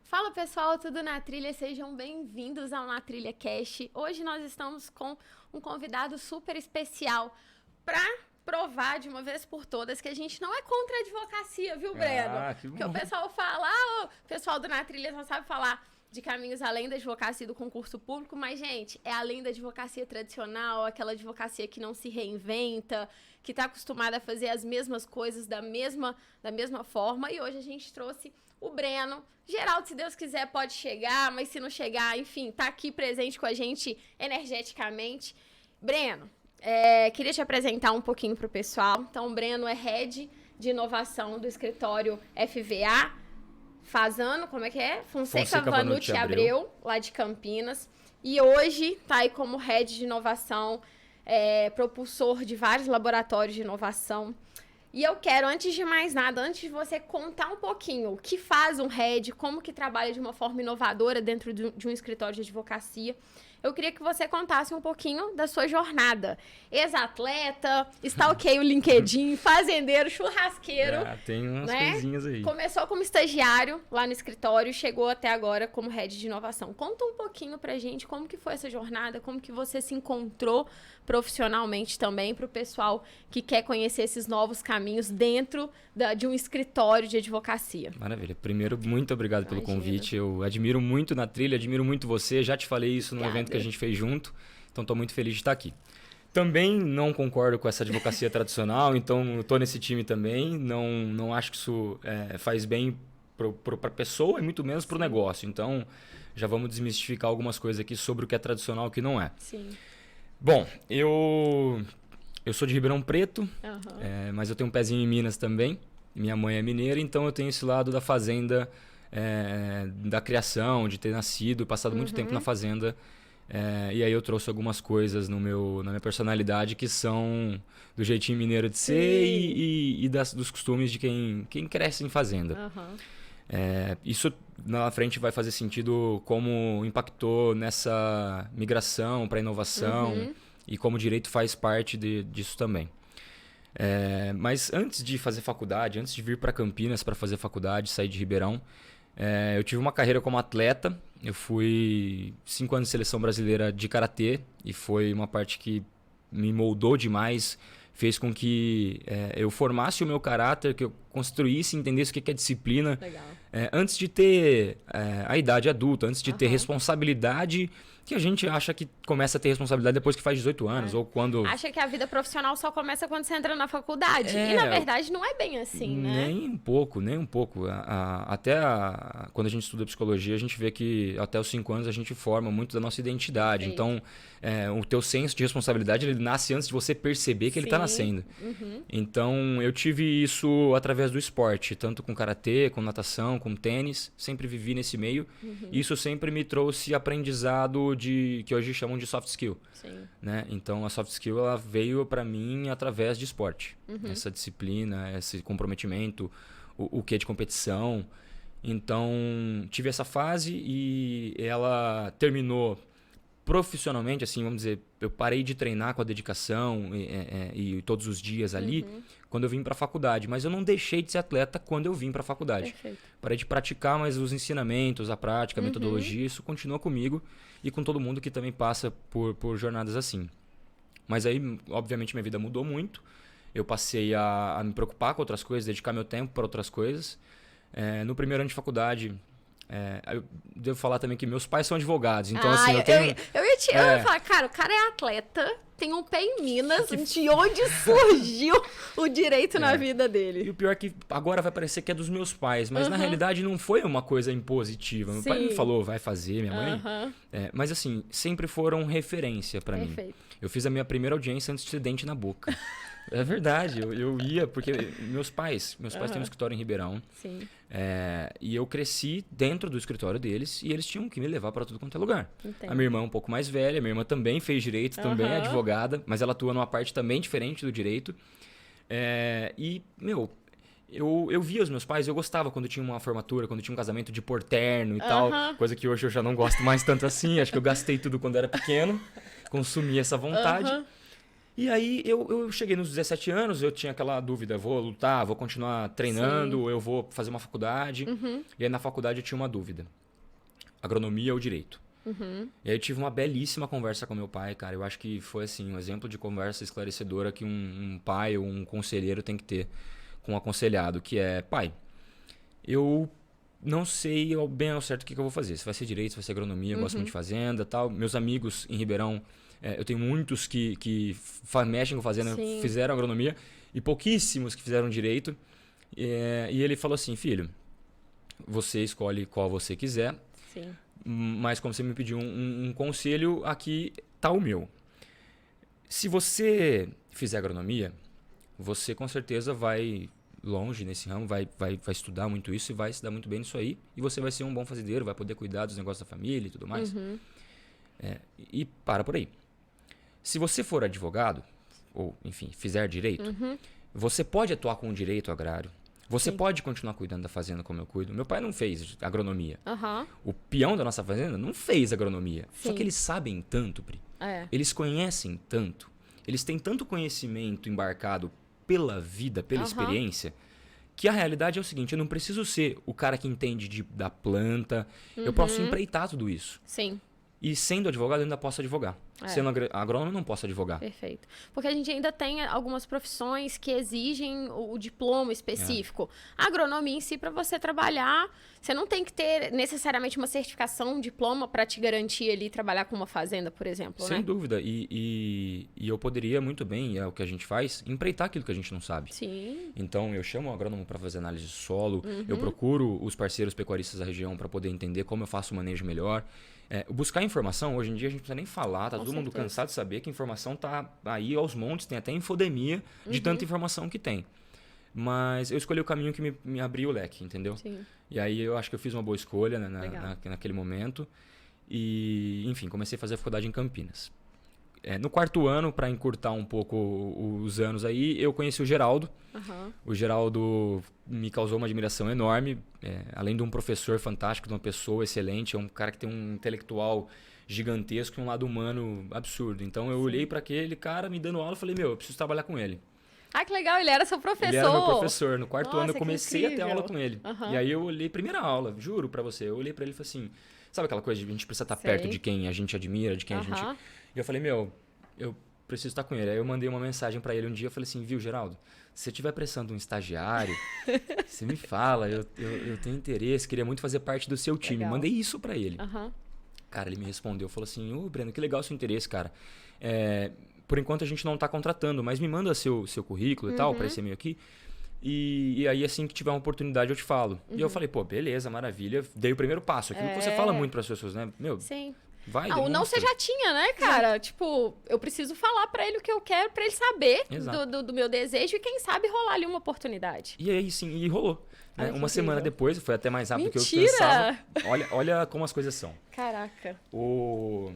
Fala pessoal, tudo na trilha? Sejam bem-vindos ao Na Trilha Cast. Hoje nós estamos com um convidado super especial para provar de uma vez por todas que a gente não é contra a advocacia, viu, Breno? Que bom. Porque o pessoal fala, o pessoal do Na Trilha só sabe falar de caminhos além da advocacia e do concurso público, mas, gente, é além da advocacia tradicional, aquela advocacia que não se reinventa, que está acostumada a fazer as mesmas coisas da mesma forma, e hoje a gente trouxe o Breno. Geraldo, se Deus quiser, pode chegar, mas se não chegar, enfim, tá aqui presente com a gente energeticamente. Breno, queria te apresentar um pouquinho pro pessoal. Então, o Breno é Head de Inovação do escritório FVA, Fazano, como é que é? Fonseca Vanucci Abreu, lá de Campinas. E hoje tá aí como Head de Inovação, propulsor de vários laboratórios de inovação. E eu quero, antes de mais nada, antes de você contar um pouquinho o que faz um head, como que trabalha de uma forma inovadora dentro de um escritório de advocacia, eu queria que você contasse um pouquinho da sua jornada. Ex-atleta, stalkeia o LinkedIn, fazendeiro, churrasqueiro. Tem umas coisinhas aí. Começou como estagiário lá no escritório, chegou até agora como head de inovação. Conta um pouquinho pra gente como que foi essa jornada, como que você se encontrou profissionalmente também, pro pessoal que quer conhecer esses novos caminhos dentro de um escritório de advocacia. Maravilha. Primeiro, muito obrigado pelo convite. Eu admiro muito Na Trilha, admiro muito você. Já te falei isso no evento que a gente fez junto. Então, estou muito feliz de estar aqui. Também não concordo com essa advocacia tradicional, então estou nesse time também. Não acho que isso faz bem para a pessoa e muito menos para o negócio. Então, já vamos desmistificar algumas coisas aqui sobre o que é tradicional e o que não é. Sim. Bom, eu sou de Ribeirão Preto, mas eu tenho um pezinho em Minas também. Minha mãe é mineira, então eu tenho esse lado da fazenda, da criação, de ter nascido e passado muito tempo na fazenda. E aí eu trouxe algumas coisas na minha personalidade que são do jeitinho mineiro de ser e dos costumes de quem cresce em fazenda. Isso na frente vai fazer sentido como impactou nessa migração para inovação e como o direito faz parte disso também. Mas antes de fazer faculdade, antes de vir para Campinas para fazer faculdade, sair de Ribeirão, eu tive uma carreira como atleta. Eu fui 5 anos de seleção brasileira de karatê e foi uma parte que me moldou demais, fez com que eu formasse o meu caráter, que eu construísse e entendesse o que é disciplina. Legal. Antes de ter a idade adulta, antes de ter responsabilidade, que a gente acha que começa a ter responsabilidade depois que faz 18 anos. Ou quando... Acha que a vida profissional só começa quando você entra na faculdade. E na verdade não é bem assim, né? Nem um pouco, nem um pouco. Quando a gente estuda psicologia, a gente vê que até os 5 anos a gente forma muito da nossa identidade. Perfeito. Então, o teu senso de responsabilidade, ele nasce antes de você perceber que ele está nascendo. Então, eu tive isso através do esporte, tanto com karatê, com natação, com tênis. Sempre vivi nesse meio. Isso sempre me trouxe aprendizado que hoje chamam de soft skill. Sim. Né? Então, a soft skill ela veio para mim através de esporte. Essa disciplina, esse comprometimento, o que é de competição. Então, tive essa fase e ela terminou profissionalmente, assim, vamos dizer, eu parei de treinar com a dedicação e todos os dias ali quando eu vim para a faculdade, mas eu não deixei de ser atleta quando eu vim para a faculdade. Perfeito. Parei de praticar, mas os ensinamentos, a prática, a metodologia, isso continua comigo e com todo mundo que também passa por jornadas assim. Mas aí, obviamente, minha vida mudou muito. Eu passei a me preocupar com outras coisas, dedicar meu tempo para outras coisas. No primeiro ano de faculdade, eu devo falar também que meus pais são advogados, então assim, eu tenho... Eu ia falar, cara, o cara é atleta, tem um pé em Minas, de onde surgiu o direito na vida dele? E o pior é que agora vai parecer que é dos meus pais, mas na realidade não foi uma coisa impositiva. Meu pai me falou, vai fazer, minha mãe... mas assim, sempre foram referência pra mim. Eu fiz a minha primeira audiência antes de ter dente na boca. É verdade, eu ia, porque meus pais têm um escritório em Ribeirão. Sim. E eu cresci dentro do escritório deles e eles tinham que me levar para tudo quanto é lugar. Entendo. A minha irmã é um pouco mais velha, minha irmã também fez direito, também é advogada, mas ela atua numa parte também diferente do direito. Eu via os meus pais, eu gostava quando tinha uma formatura, quando tinha um casamento de pôr terno e tal, coisa que hoje eu já não gosto mais tanto assim, acho que eu gastei tudo quando era pequeno, consumi essa vontade. E aí eu cheguei nos 17 anos, eu tinha aquela dúvida, vou lutar, vou continuar treinando, eu vou fazer uma faculdade. E aí na faculdade eu tinha uma dúvida, agronomia ou direito. E aí eu tive uma belíssima conversa com meu pai, cara. Eu acho que foi assim, um exemplo de conversa esclarecedora que um pai ou um conselheiro tem que ter com um aconselhado, que é, pai, eu não sei bem ao certo o que eu vou fazer. Se vai ser direito, se vai ser agronomia, eu gosto muito de fazenda e tal. Meus amigos em Ribeirão, eu tenho muitos que mexem com fazenda, fizeram agronomia, e pouquíssimos que fizeram direito. E ele falou assim, filho, você escolhe qual você quiser, mas como você me pediu um conselho, aqui tá o meu. Se você fizer agronomia, você com certeza vai longe nesse ramo, vai estudar muito isso e vai se dar muito bem nisso aí. E você vai ser um bom fazendeiro, vai poder cuidar dos negócios da família e tudo mais. E para por aí. Se você for advogado, ou enfim, fizer direito, você pode atuar com o direito agrário. Você pode continuar cuidando da fazenda como eu cuido. Meu pai não fez agronomia. O peão da nossa fazenda não fez agronomia. Só que eles sabem tanto, Pri. Eles conhecem tanto. Eles têm tanto conhecimento embarcado pela vida, pela experiência, que a realidade é o seguinte, eu não preciso ser o cara que entende da planta, eu posso empreitar tudo isso. E sendo advogado, eu ainda posso advogar. Sendo agrônomo, eu não posso advogar. Perfeito. Porque a gente ainda tem algumas profissões que exigem o diploma específico. A agronomia em si, para você trabalhar, você não tem que ter necessariamente uma certificação, um diploma para te garantir ali trabalhar com uma fazenda, por exemplo, Sem dúvida. E eu poderia muito bem, é o que a gente faz, empreitar aquilo que a gente não sabe. Então, eu chamo o agrônomo para fazer análise de solo, eu procuro os parceiros pecuaristas da região para poder entender como eu faço o manejo melhor. Buscar informação, hoje em dia a gente não precisa nem falar, tá todo mundo cansado de saber que a informação tá aí aos montes, tem até infodemia de tanta informação que tem. Mas eu escolhi o caminho que me abriu o leque, entendeu? E aí eu acho que eu fiz uma boa escolha naquele momento. E, enfim, comecei a fazer a faculdade em Campinas. No quarto ano, para encurtar um pouco os anos aí, eu conheci o Geraldo. O Geraldo me causou uma admiração enorme. Além de um professor fantástico, de uma pessoa excelente, é um cara que tem um intelectual gigantesco e um lado humano absurdo. Então eu olhei para aquele cara me dando aula e falei, eu preciso trabalhar com ele. Ah, que legal, ele era seu professor. Ele era meu professor. No quarto ano eu comecei a ter aula com ele. E aí eu olhei, primeira aula, juro pra você, eu olhei pra ele e falei assim, sabe aquela coisa de a gente precisa estar perto de quem a gente admira, de quem a gente... E eu falei, eu preciso estar com ele. Aí eu mandei uma mensagem pra ele um dia, eu falei assim, viu, Geraldo, se você estiver prestando um estagiário, você me fala, eu tenho interesse, queria muito fazer parte do seu time. Legal. Mandei isso pra ele. Cara, ele me respondeu, falou assim, Breno, que legal o seu interesse, cara. Por enquanto a gente não tá contratando, mas me manda seu currículo e tal, pra esse e-mail aqui. E aí, assim que tiver uma oportunidade, eu te falo. E eu falei, beleza, maravilha. Dei o primeiro passo. Aquilo que você fala muito pras pessoas, né? Sim. Vai, o não você já tinha, né, cara? Tipo, eu preciso falar pra ele o que eu quero, pra ele saber do meu desejo e quem sabe rolar ali uma oportunidade. E aí, sim, e rolou. Né? Uma semana depois, foi até mais rápido do que eu Mentira! pensava. Olha como as coisas são. Caraca. O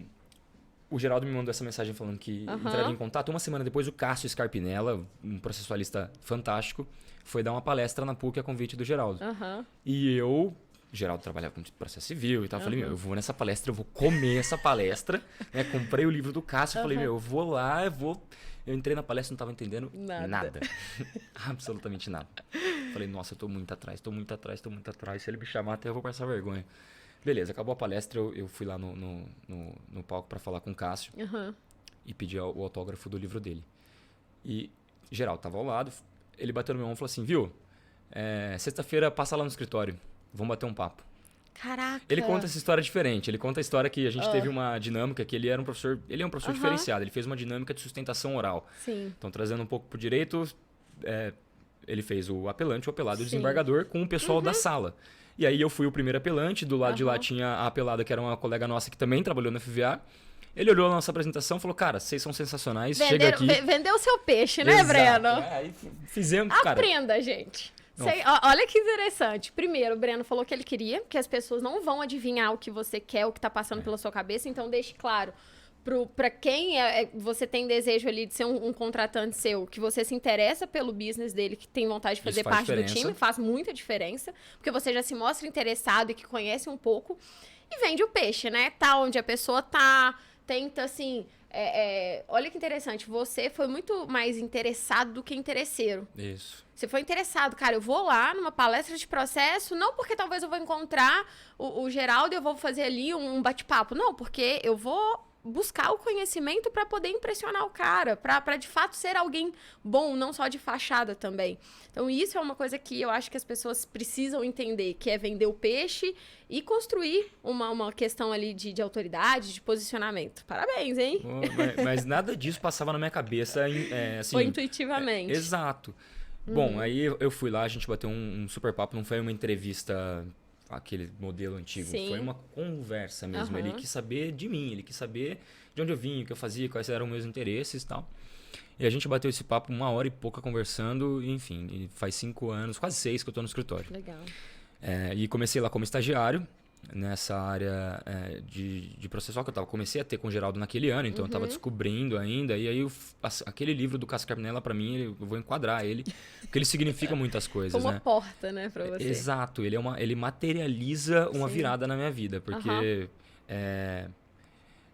Geraldo me mandou essa mensagem falando que entraria em contato. Uma semana depois, o Cássio Scarpinella, um processualista fantástico, foi dar uma palestra na PUC a convite do Geraldo. E o Geraldo trabalhava com processo civil e tal. Eu falei, eu vou nessa palestra, eu vou comer essa palestra. Né? Comprei o livro do Cássio, falei, eu vou lá, Eu entrei na palestra e não estava entendendo nada. Absolutamente nada. Falei, nossa, eu tô muito atrás. Se ele me chamar, até eu vou passar vergonha. Beleza, acabou a palestra, eu fui lá no palco para falar com o Cássio e pedi o autógrafo do livro dele. E Geraldo tava ao lado, ele bateu no meu ombro e falou assim, viu, sexta-feira passa lá no escritório, vamos bater um papo. Caraca! Ele conta essa história diferente, ele conta a história que a gente teve uma dinâmica, que ele é um professor diferenciado, ele fez uma dinâmica de sustentação oral. Então, trazendo um pouco pro direito, ele fez o apelante, o apelado e o desembargador com o pessoal da sala. E aí eu fui o primeiro apelante, do lado de lá tinha a apelada, que era uma colega nossa que também trabalhou na FVA. Ele olhou a nossa apresentação e falou, cara, vocês são sensacionais, chega aqui. Vendeu o seu peixe, né, Breno? Aí fizemos, cara. Aprenda, gente. Olha que interessante. Primeiro, o Breno falou que ele queria, que as pessoas não vão adivinhar o que você quer, o que tá passando pela sua cabeça, então deixe claro para quem você tem desejo ali de ser um contratante seu, que você se interessa pelo business dele, que tem vontade de fazer parte do time, faz muita diferença, porque você já se mostra interessado e que conhece um pouco, e vende o peixe, né? Tá onde a pessoa tá, tenta, assim... olha que interessante, você foi muito mais interessado do que interesseiro. Isso. Você foi interessado, cara, eu vou lá numa palestra de processo, não porque talvez eu vou encontrar o Geraldo e eu vou fazer ali um bate-papo. Não, porque eu vou buscar o conhecimento para poder impressionar o cara, para de fato ser alguém bom, não só de fachada também. Então isso é uma coisa que eu acho que as pessoas precisam entender, que é vender o peixe e construir uma questão ali de autoridade, de posicionamento. Parabéns, hein? Mas nada disso passava na minha cabeça. Assim, foi intuitivamente. Exato. Bom, aí eu fui lá, a gente bateu um super papo, não foi uma entrevista... aquele modelo antigo. Sim. Foi uma conversa mesmo. Ele quis saber de mim, ele quis saber de onde eu vim, o que eu fazia, quais eram meus interesses e tal. E a gente bateu esse papo 1 hora e pouca conversando, enfim, e faz 5 anos, quase 6 que eu tô no escritório. Legal. E comecei lá como estagiário, nessa área de processual que eu comecei a ter com o Geraldo naquele ano, então eu estava descobrindo ainda, e aí aquele livro do Cássio Carpinella, para mim, eu vou enquadrar ele, porque ele significa muitas coisas, como uma porta, né, para você. Exato, ele materializa uma virada na minha vida, porque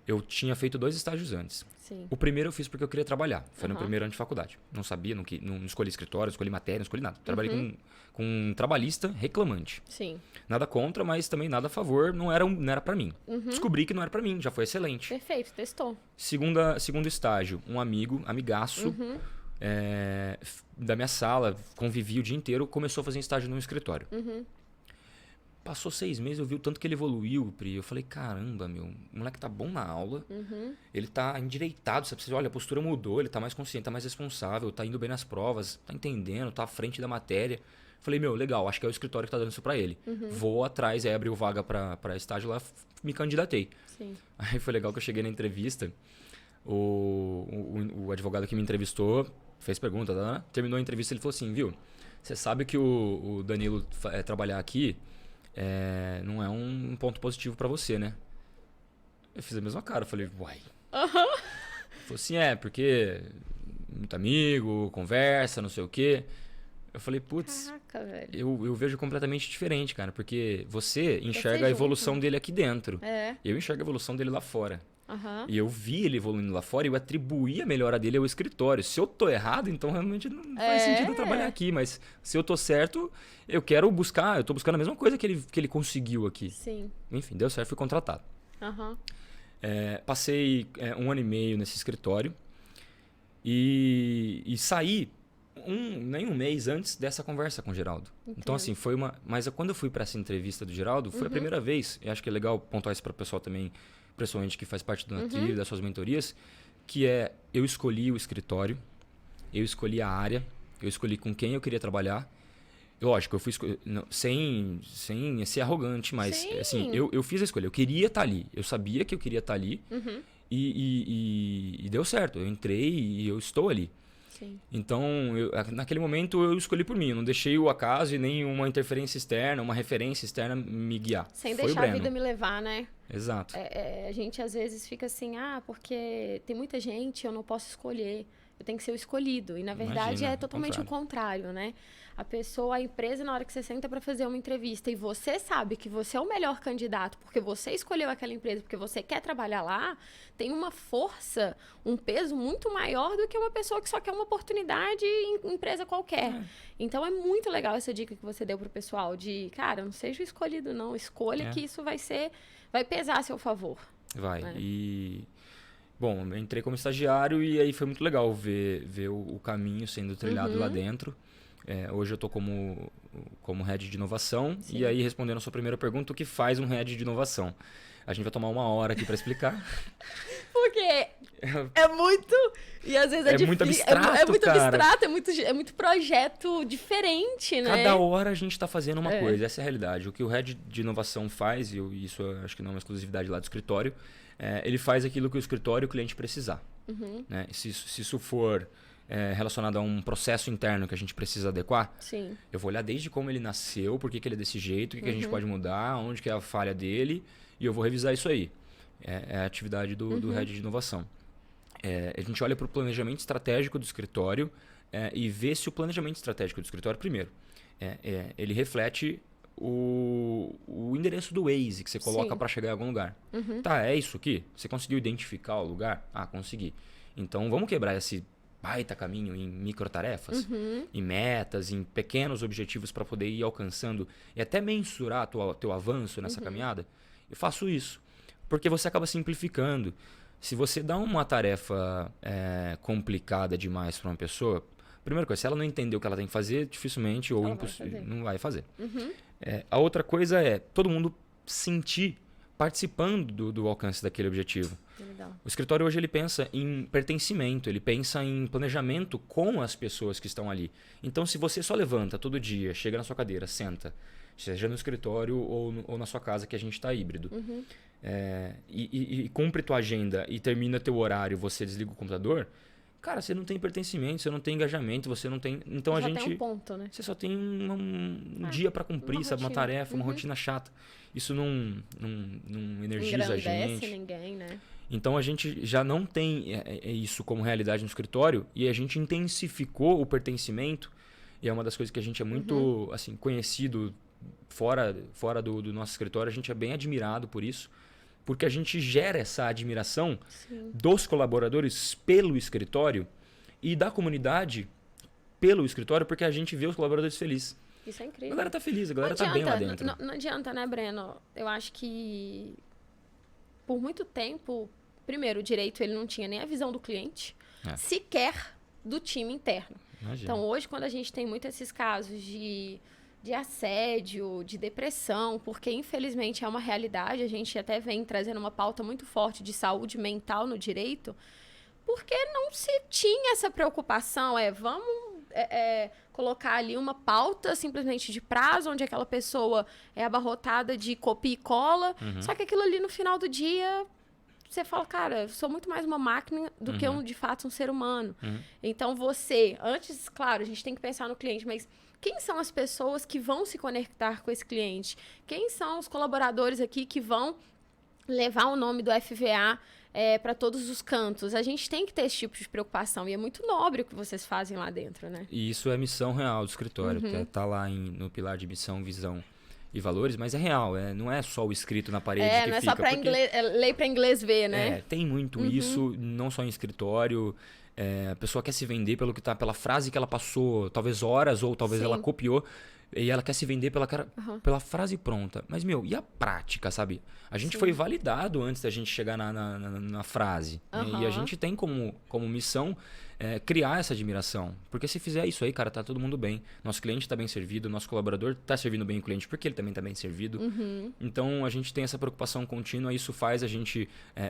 eu tinha feito 2 estágios antes. Sim. O primeiro eu fiz porque eu queria trabalhar, foi no primeiro ano de faculdade. Não sabia, não escolhi escritório, não escolhi matéria, não escolhi nada. Trabalhei com um trabalhista reclamante. Sim. Nada contra, mas também nada a favor, não era para mim. Descobri que não era para mim, já foi excelente. Perfeito, testou. Segundo estágio, um amigaço da minha sala, convivi o dia inteiro, começou a fazer estágio num escritório. Passou 6 meses, eu vi o tanto que ele evoluiu, Pri. Eu falei, caramba, meu, o moleque tá bom na aula, ele tá endireitado, você precisa, olha, a postura mudou, ele tá mais consciente, tá mais responsável, tá indo bem nas provas, tá entendendo, tá à frente da matéria. Falei, meu, legal, acho que é o escritório que tá dando isso pra ele. Vou atrás, aí abriu vaga pra estágio lá, me candidatei. Sim. Aí foi legal que eu cheguei na entrevista, o advogado que me entrevistou fez pergunta, terminou a entrevista, ele falou assim, viu, você sabe que o Danilo trabalhar aqui não é um ponto positivo pra você, né? Eu fiz a mesma cara, eu falei, uai. Ele falou assim, porque muito amigo, conversa, não sei o quê. Eu falei, putz, eu vejo completamente diferente, cara, porque você enxerga a evolução dele aqui dentro. Eu enxergo a evolução dele lá fora. E eu vi ele evoluindo lá fora e eu atribuí a melhora dele ao escritório. Se eu tô errado, então realmente não faz sentido eu trabalhar aqui. Mas se eu tô certo, eu tô buscando a mesma coisa que ele conseguiu aqui. Sim. Enfim, deu certo, fui contratado. Passei 1 ano e meio nesse escritório e saí nem um mês antes dessa conversa com o Geraldo. Entendo. Então, assim, mas quando eu fui para essa entrevista do Geraldo, foi a primeira vez, e acho que é legal pontuar isso para o pessoal também, principalmente que faz parte da trilha, das suas mentorias, que eu escolhi o escritório, eu escolhi a área, eu escolhi com quem eu queria trabalhar. Lógico, eu fui sem ser arrogante, mas assim, eu fiz a escolha, eu queria estar ali, eu sabia que eu queria estar ali e deu certo, eu entrei e eu estou ali. Sim. Então, naquele momento eu escolhi por mim, eu não deixei o acaso e nem uma interferência externa, uma referência externa me guiar. Sem deixar a vida me levar, né? Exato. A gente às vezes fica assim, porque tem muita gente, eu não posso escolher, eu tenho que ser o escolhido. E na verdade é totalmente o contrário, né? A empresa, na hora que você senta para fazer uma entrevista e você sabe que você é o melhor candidato porque você escolheu aquela empresa, porque você quer trabalhar lá, tem uma força, um peso muito maior do que uma pessoa que só quer uma oportunidade em empresa qualquer. Então é muito legal essa dica que você deu pro pessoal de, cara, não seja o escolhido não, escolha que isso vai pesar a seu favor. Vai. Bom, eu entrei como estagiário e aí foi muito legal ver o caminho sendo trilhado lá dentro. Hoje eu estou como head de inovação. Sim. E aí, respondendo a sua primeira pergunta, o que faz um head de inovação? A gente vai tomar 1 hora aqui para explicar. Porque é muito... E às vezes é difícil. Muito abstrato, é muito cara. abstrato, é muito projeto diferente, né? Cada hora a gente está fazendo uma coisa, essa é a realidade. O que o head de inovação faz, e isso eu acho que não é uma exclusividade lá do escritório, ele faz aquilo que o escritório e o cliente precisar. Né? Se isso for... relacionado a um processo interno que a gente precisa adequar, sim, eu vou olhar desde como ele nasceu, por que ele é desse jeito, o que a gente pode mudar, onde que é a falha dele, e eu vou revisar isso aí. É a atividade do head de inovação. A gente olha para o planejamento estratégico do escritório e vê se o planejamento estratégico do escritório, primeiro, ele reflete o endereço do Waze que você coloca para chegar em algum lugar. Tá, é isso aqui? Você conseguiu identificar o lugar? Ah, consegui. Então, vamos quebrar esse baita caminho em microtarefas, em metas, em pequenos objetivos para poder ir alcançando e até mensurar teu avanço nessa caminhada. Eu faço isso, porque você acaba simplificando. Se você dá uma tarefa complicada demais para uma pessoa, primeira coisa, se ela não entender o que ela tem que fazer, dificilmente ou impossível não vai fazer. A outra coisa é todo mundo sentir participando do alcance daquele objetivo. Legal. O escritório hoje ele pensa em pertencimento, ele pensa em planejamento com as pessoas que estão ali. Então, se você só levanta todo dia, chega na sua cadeira, senta, seja no escritório ou na sua casa, que a gente está híbrido, e cumpre tua agenda e termina teu horário, você desliga o computador, cara, você não tem pertencimento, você não tem engajamento, você não tem... Então a gente... tem um ponto, né? Você só tem um dia para cumprir, sabe? Uma tarefa, uma rotina chata. Isso não energiza a gente. Ninguém, né? Então a gente já não tem isso como realidade no escritório e a gente intensificou o pertencimento. E é uma das coisas que a gente é muito assim, conhecido fora do nosso escritório. A gente é bem admirado por isso. Porque a gente gera essa admiração dos colaboradores pelo escritório e da comunidade pelo escritório, porque a gente vê os colaboradores felizes. Isso é incrível. A galera tá feliz, a galera tá bem lá dentro. Não adianta, né, Breno? Eu acho que por muito tempo, primeiro, o direito ele não tinha nem a visão do cliente, sequer do time interno. Imagina. Então, hoje, quando a gente tem muito esses casos de assédio, de depressão, porque infelizmente é uma realidade, a gente até vem trazendo uma pauta muito forte de saúde mental no direito, porque não se tinha essa preocupação, vamos colocar ali uma pauta simplesmente de prazo, onde aquela pessoa é abarrotada de copia e cola, só que aquilo ali no final do dia... Você fala, cara, eu sou muito mais uma máquina do que de fato um ser humano. Então você, antes, claro, a gente tem que pensar no cliente, mas quem são as pessoas que vão se conectar com esse cliente? Quem são os colaboradores aqui que vão levar o nome do FVA para todos os cantos? A gente tem que ter esse tipo de preocupação e é muito nobre o que vocês fazem lá dentro, né? E isso é missão real do escritório, tá lá no pilar de missão, visão e valores, mas é real, não é só o escrito na parede que não é fica. Só para lei para inglês ver, né? Tem muito isso, não só em escritório. A pessoa quer se vender pela frase que ela passou, talvez horas, ou talvez ela copiou, e ela quer se vender pela frase pronta. Mas, e a prática, sabe? A gente foi validado antes da gente chegar na frase. Né? E a gente tem como missão criar essa admiração. Porque se fizer isso aí, cara, tá todo mundo bem. Nosso cliente tá bem servido, nosso colaborador tá servindo bem o cliente porque ele também tá bem servido. Então, a gente tem essa preocupação contínua. Isso faz a gente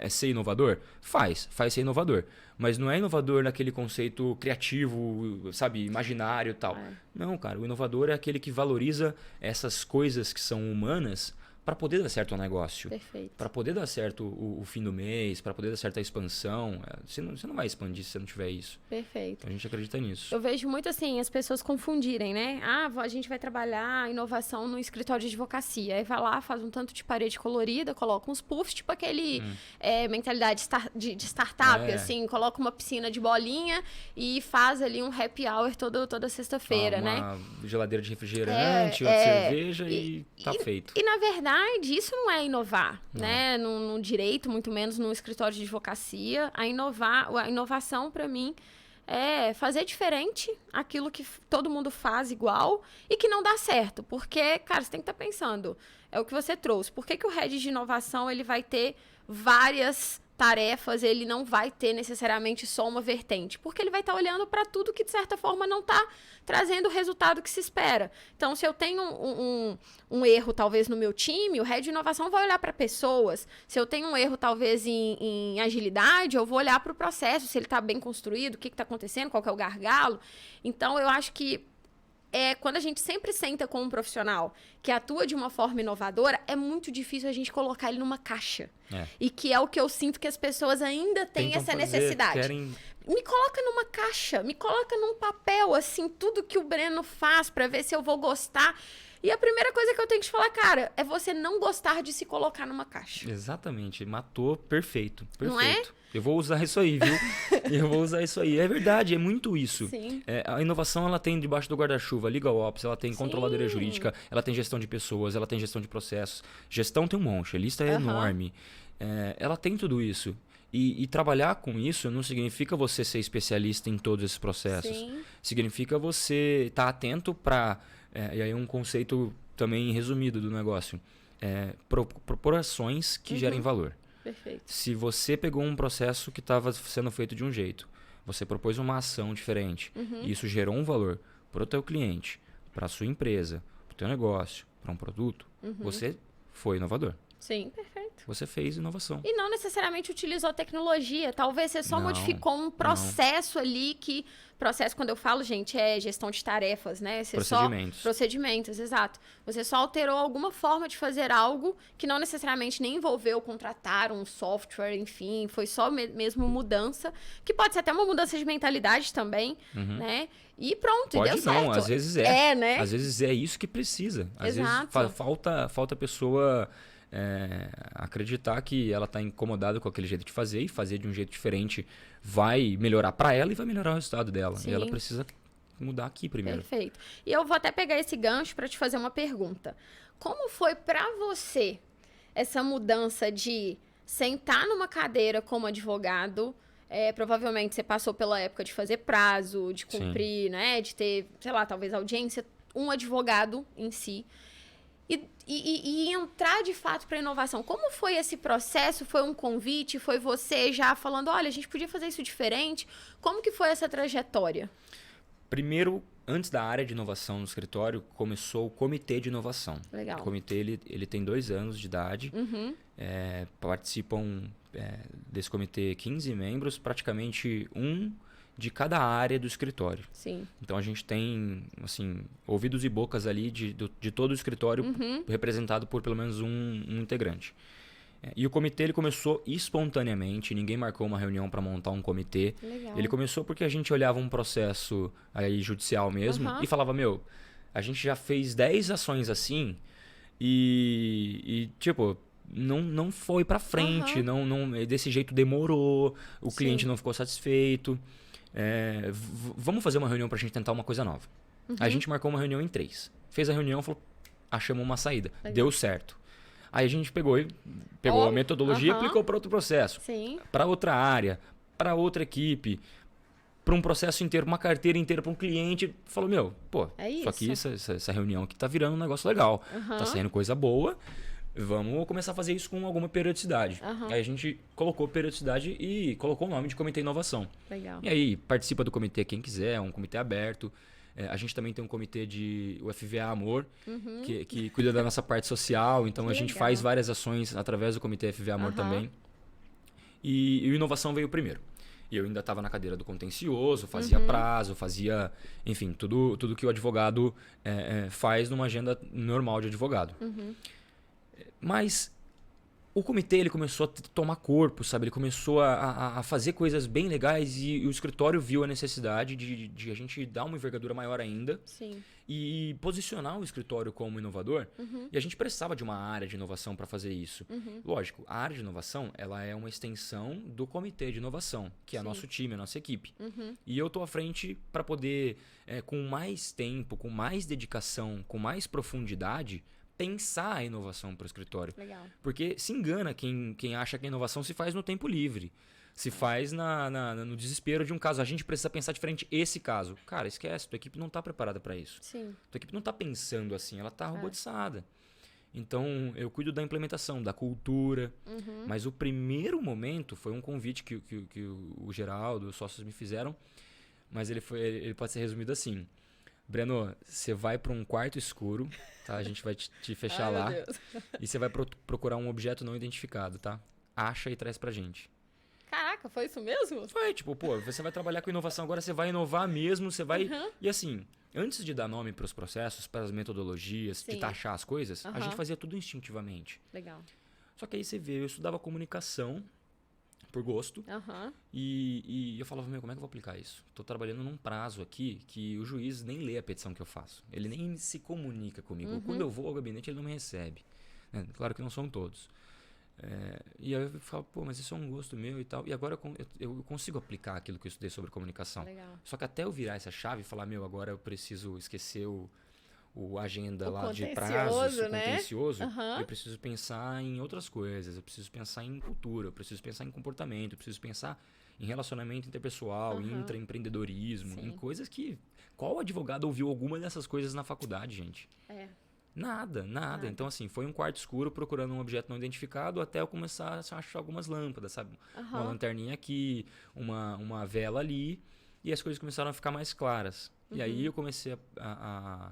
ser inovador? Faz ser inovador. Mas não é inovador naquele conceito criativo, sabe, imaginário e tal. Não, cara, o inovador é aquele que valoriza essas coisas que são humanas para poder dar certo o negócio. Perfeito. Para poder dar certo o fim do mês, para poder dar certo a expansão. Você não vai expandir se você não tiver isso. Perfeito. A gente acredita nisso. Eu vejo muito assim, as pessoas confundirem, né? A gente vai trabalhar inovação no escritório de advocacia. Aí vai lá, faz um tanto de parede colorida, coloca uns puffs, tipo aquele mentalidade de startup, assim. Coloca uma piscina de bolinha e faz ali um happy hour toda sexta-feira, né? Uma geladeira de refrigerante, outra cerveja e tá feito. E na verdade, isso não é inovar, né? No direito, muito menos no escritório de advocacia. A inovação, para mim, é fazer diferente aquilo que todo mundo faz igual e que não dá certo. Porque, cara, você tem que estar pensando, é o que você trouxe. Por que o head de inovação ele vai ter várias tarefas, ele não vai ter necessariamente só uma vertente, porque ele vai estar olhando para tudo que, de certa forma, não está trazendo o resultado que se espera. Então, se eu tenho um erro, talvez, no meu time, o head de inovação vai olhar para pessoas. Se eu tenho um erro, talvez, em agilidade, eu vou olhar para o processo, se ele está bem construído, o que está acontecendo, qual que é o gargalo. Então, eu acho que quando a gente sempre senta com um profissional que atua de uma forma inovadora, é muito difícil a gente colocar ele numa caixa. E que é o que eu sinto que as pessoas ainda têm essa necessidade. Me coloca numa caixa, me coloca num papel, assim, tudo que o Breno faz para ver se eu vou gostar. E a primeira coisa que eu tenho que te falar, cara, é você não gostar de se colocar numa caixa. Exatamente. Matou perfeito. Não é? Eu vou usar isso aí, viu? Eu vou usar isso aí. É verdade, é muito isso. Sim. A inovação, ela tem debaixo do guarda-chuva Legal Ops, ela tem Sim. controladoria jurídica, ela tem gestão de pessoas, ela tem gestão de processos. Gestão tem um monte, a lista é enorme. Ela tem tudo isso. E trabalhar com isso não significa você ser especialista em todos esses processos. Sim. Significa você estar atento para... e aí um conceito também resumido do negócio. Propor ações que gerem valor. Perfeito. Se você pegou um processo que estava sendo feito de um jeito, você propôs uma ação diferente, e isso gerou um valor para o teu cliente, para a sua empresa, para o teu negócio, para um produto, você foi inovador. Sim, perfeito. Você fez inovação. E não necessariamente utilizou tecnologia. Talvez você só modificou um processo ali que... Processo, quando eu falo, gente, é gestão de tarefas, né? Você Procedimentos. Procedimentos, exato. Você só alterou alguma forma de fazer algo que não necessariamente nem envolveu contratar um software, enfim. Foi só mesmo mudança, que pode ser até uma mudança de mentalidade também, né? E pronto, e deu certo. Não, às vezes é. Né? Às vezes é isso que precisa. Às Exato. vezes falta a pessoa... acreditar que ela está incomodada com aquele jeito de fazer e fazer de um jeito diferente vai melhorar para ela e vai melhorar o resultado dela. Sim. E ela precisa mudar aqui primeiro. Perfeito. E eu vou até pegar esse gancho para te fazer uma pergunta. Como foi para você essa mudança de sentar numa cadeira como advogado? Provavelmente você passou pela época de fazer prazo, de cumprir, né? De ter, sei lá, talvez audiência, um advogado em si. E entrar de fato para inovação. Como foi esse processo? Foi um convite? Foi você já falando, olha, a gente podia fazer isso diferente? Como que foi essa trajetória? Primeiro, antes da área de inovação no escritório, começou o Comitê de Inovação. Legal. O comitê ele tem 2 anos de idade. Participam desse comitê 15 membros, praticamente um de cada área do escritório. Sim. Então a gente tem, assim, ouvidos e bocas ali de todo o escritório representado por pelo menos um integrante. E o comitê ele começou espontaneamente, ninguém marcou uma reunião para montar um comitê. Legal. Ele começou porque a gente olhava um processo aí judicial mesmo e falava, a gente já fez 10 ações assim e tipo, não foi para frente, não desse jeito demorou, o cliente não ficou satisfeito. Vamos fazer uma reunião pra gente tentar uma coisa nova. A gente marcou uma reunião em 3. Fez a reunião, falou, achamos uma saída. Legal. Deu certo. Aí a gente pegou a metodologia e aplicou para outro processo. Para outra área, para outra equipe, para um processo inteiro, uma carteira inteira para um cliente. Falou, só que essa reunião aqui tá virando um negócio legal. Tá saindo coisa boa. Vamos começar a fazer isso com alguma periodicidade. Aí a gente colocou periodicidade e colocou o nome de Comitê Inovação. Legal. E aí participa do comitê quem quiser, é um comitê aberto. A gente também tem um comitê de UFVA Amor, que cuida da nossa parte social. Então a gente faz várias ações através do comitê FVA Amor também. E o Inovação veio primeiro. E eu ainda estava na cadeira do contencioso, fazia prazo, fazia, enfim, tudo que o advogado faz numa agenda normal de advogado. Mas o comitê ele começou a tomar corpo, sabe? Ele começou a fazer coisas bem legais e o escritório viu a necessidade de a gente dar uma envergadura maior ainda. Sim. E posicionar o escritório como inovador. E a gente precisava de uma área de inovação para fazer isso. Lógico, a área de inovação ela é uma extensão do comitê de inovação, que é nosso time, a nossa equipe. E eu estou à frente para poder, com mais tempo, com mais dedicação, com mais profundidade, pensar a inovação para o escritório. Legal. Porque se engana quem acha que a inovação se faz no tempo livre. Se faz no desespero de um caso. A gente precisa pensar diferente esse caso. Cara, esquece. Tua equipe não está preparada para isso. Sim. Tua equipe não está pensando assim. Ela está robotizada. Então, eu cuido da implementação, da cultura. Mas o primeiro momento foi um convite que o Geraldo, os sócios me fizeram. Mas ele pode ser resumido assim. Breno, você vai para um quarto escuro, tá? A gente vai te fechar lá. E você vai procurar um objeto não identificado, tá? Acha e traz pra gente. Caraca, foi isso mesmo? Foi, você vai trabalhar com inovação, agora você vai inovar mesmo, você vai... E assim, antes de dar nome pros processos, para as metodologias, de taxar as coisas, a gente fazia tudo instintivamente. Legal. Só que aí você vê, eu estudava comunicação por gosto. Uhum. E eu falava, como é que eu vou aplicar isso? Tô trabalhando num prazo aqui que o juiz nem lê a petição que eu faço. Ele nem se comunica comigo. Uhum. Quando eu vou ao gabinete, ele não me recebe. Claro que não são todos. E aí eu falo, mas isso é um gosto meu e tal. E agora eu consigo aplicar aquilo que eu estudei sobre comunicação. Legal. Só que até eu virar essa chave e falar, agora eu preciso esquecer o agenda lá de prazos, o contencioso, eu preciso pensar em outras coisas, eu preciso pensar em cultura, eu preciso pensar em comportamento, eu preciso pensar em relacionamento interpessoal, em intraempreendedorismo, em coisas que... Qual advogado ouviu alguma dessas coisas na faculdade, gente? Nada. Então, assim, foi um quarto escuro procurando um objeto não identificado até eu começar a achar algumas lâmpadas, sabe? Uma lanterninha aqui, uma vela ali, e as coisas começaram a ficar mais claras. E aí eu comecei a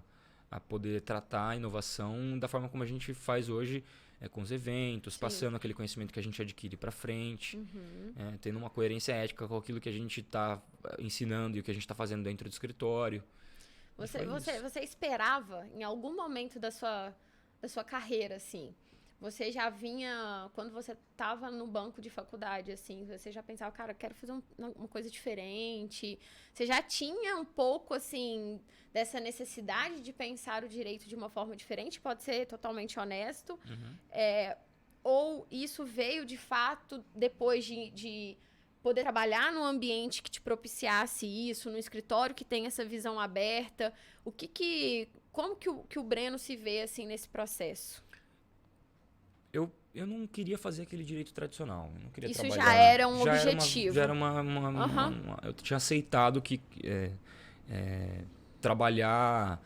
poder tratar a inovação da forma como a gente faz hoje, com os eventos, passando aquele conhecimento que a gente adquire para frente, tendo uma coerência ética com aquilo que a gente está ensinando e o que a gente está fazendo dentro do escritório. Você esperava, em algum momento da sua carreira, assim, você já vinha, quando você estava no banco de faculdade, assim, você já pensava, cara, eu quero fazer uma coisa diferente? Você já tinha um pouco, assim, dessa necessidade de pensar o direito de uma forma diferente? Pode ser totalmente honesto. Ou isso veio, de fato, depois de poder trabalhar num ambiente que te propiciasse isso, no escritório que tem essa visão aberta? Como que o Breno se vê, assim, nesse processo? Eu não queria fazer aquele direito tradicional. Eu não queria isso trabalhar. Já era um objetivo. Já era eu tinha aceitado que trabalhar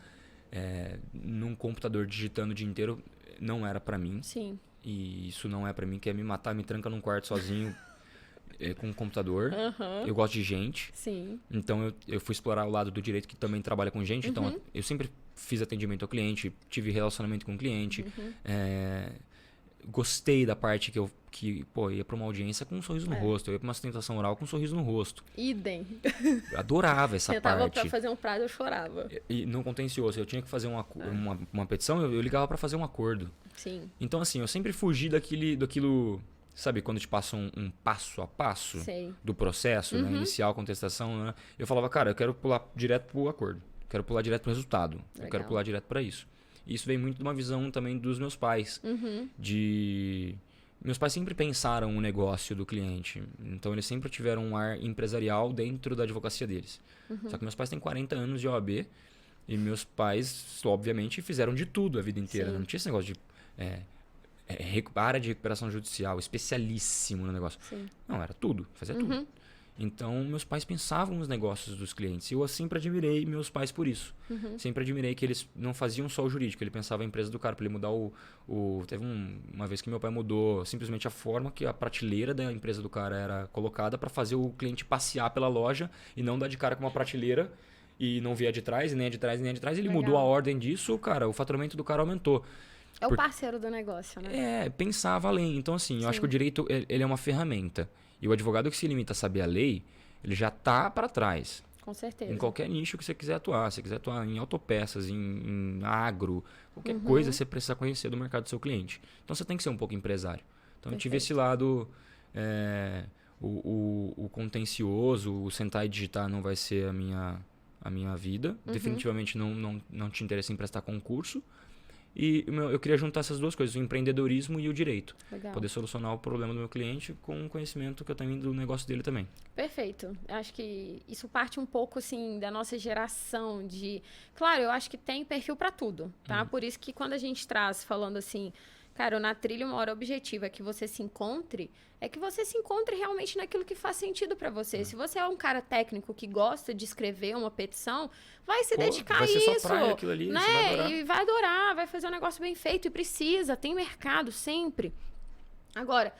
num computador digitando o dia inteiro não era pra mim. Sim. E isso não é pra mim, quer me matar, me tranca num quarto sozinho com um computador. Eu gosto de gente. Sim. Então eu fui explorar o lado do direito que também trabalha com gente. Então eu sempre fiz atendimento ao cliente, tive relacionamento com o cliente. Gostei da parte que ia pra uma audiência com um sorriso no rosto. Eu ia pra uma sustentação oral com um sorriso no rosto. Idem. Adorava essa parte. Tentava pra fazer um prazo, eu chorava. E não contencioso. Eu tinha que fazer uma petição, eu ligava pra fazer um acordo. Sim. Então, assim, eu sempre fugi daquilo... Sabe, quando te passam um passo a passo do processo, né? Inicial, contestação, né? Eu falava, cara, eu quero pular direto pro acordo. Quero pular direto pro resultado. Legal. Eu quero pular direto pra isso. E isso vem muito de uma visão também dos meus pais. Meus pais sempre pensaram o negócio do cliente. Então, eles sempre tiveram um ar empresarial dentro da advocacia deles. Só que meus pais têm 40 anos de OAB. E meus pais, obviamente, fizeram de tudo a vida inteira. Não tinha esse negócio de... área de recuperação judicial, especialíssimo no negócio. Não, era tudo, fazia tudo. Então, meus pais pensavam nos negócios dos clientes. E eu sempre admirei meus pais por isso. Sempre admirei que eles não faziam só o jurídico, ele pensava a empresa do cara, para ele mudar Teve uma vez que meu pai mudou simplesmente a forma que a prateleira da empresa do cara era colocada para fazer o cliente passear pela loja e não dar de cara com uma prateleira e não via de trás, e nem de trás, nem de trás. Ele mudou a ordem disso, cara, o faturamento do cara aumentou. É o parceiro do negócio, né? Pensava além. Então, assim, eu acho que o direito ele é uma ferramenta. E o advogado que se limita a saber a lei, ele já tá para trás. Com certeza. Em qualquer nicho que você quiser atuar. Se você quiser atuar em autopeças, em agro, qualquer coisa, você precisa conhecer do mercado do seu cliente. Então, você tem que ser um pouco empresário. Então, eu tive esse lado... o contencioso, o sentar e digitar não vai ser a minha vida. Definitivamente não te interessa em prestar concurso. E eu queria juntar essas duas coisas, o empreendedorismo e o direito. Legal. Poder solucionar o problema do meu cliente com o conhecimento que eu tenho do negócio dele também. Perfeito. Acho que isso parte um pouco, assim, da nossa geração de... Claro, eu acho que tem perfil para tudo, tá? Por isso que quando a gente traz, falando assim... Cara, Na Trilha, uma hora objetiva é que você se encontre, realmente naquilo que faz sentido para você. Se você é um cara técnico que gosta de escrever uma petição, vai se dedicar a isso. Vai ser sua praia aquilo ali, né? Você vai adorar. E vai adorar, vai fazer um negócio bem feito. E precisa, tem mercado sempre. Agora,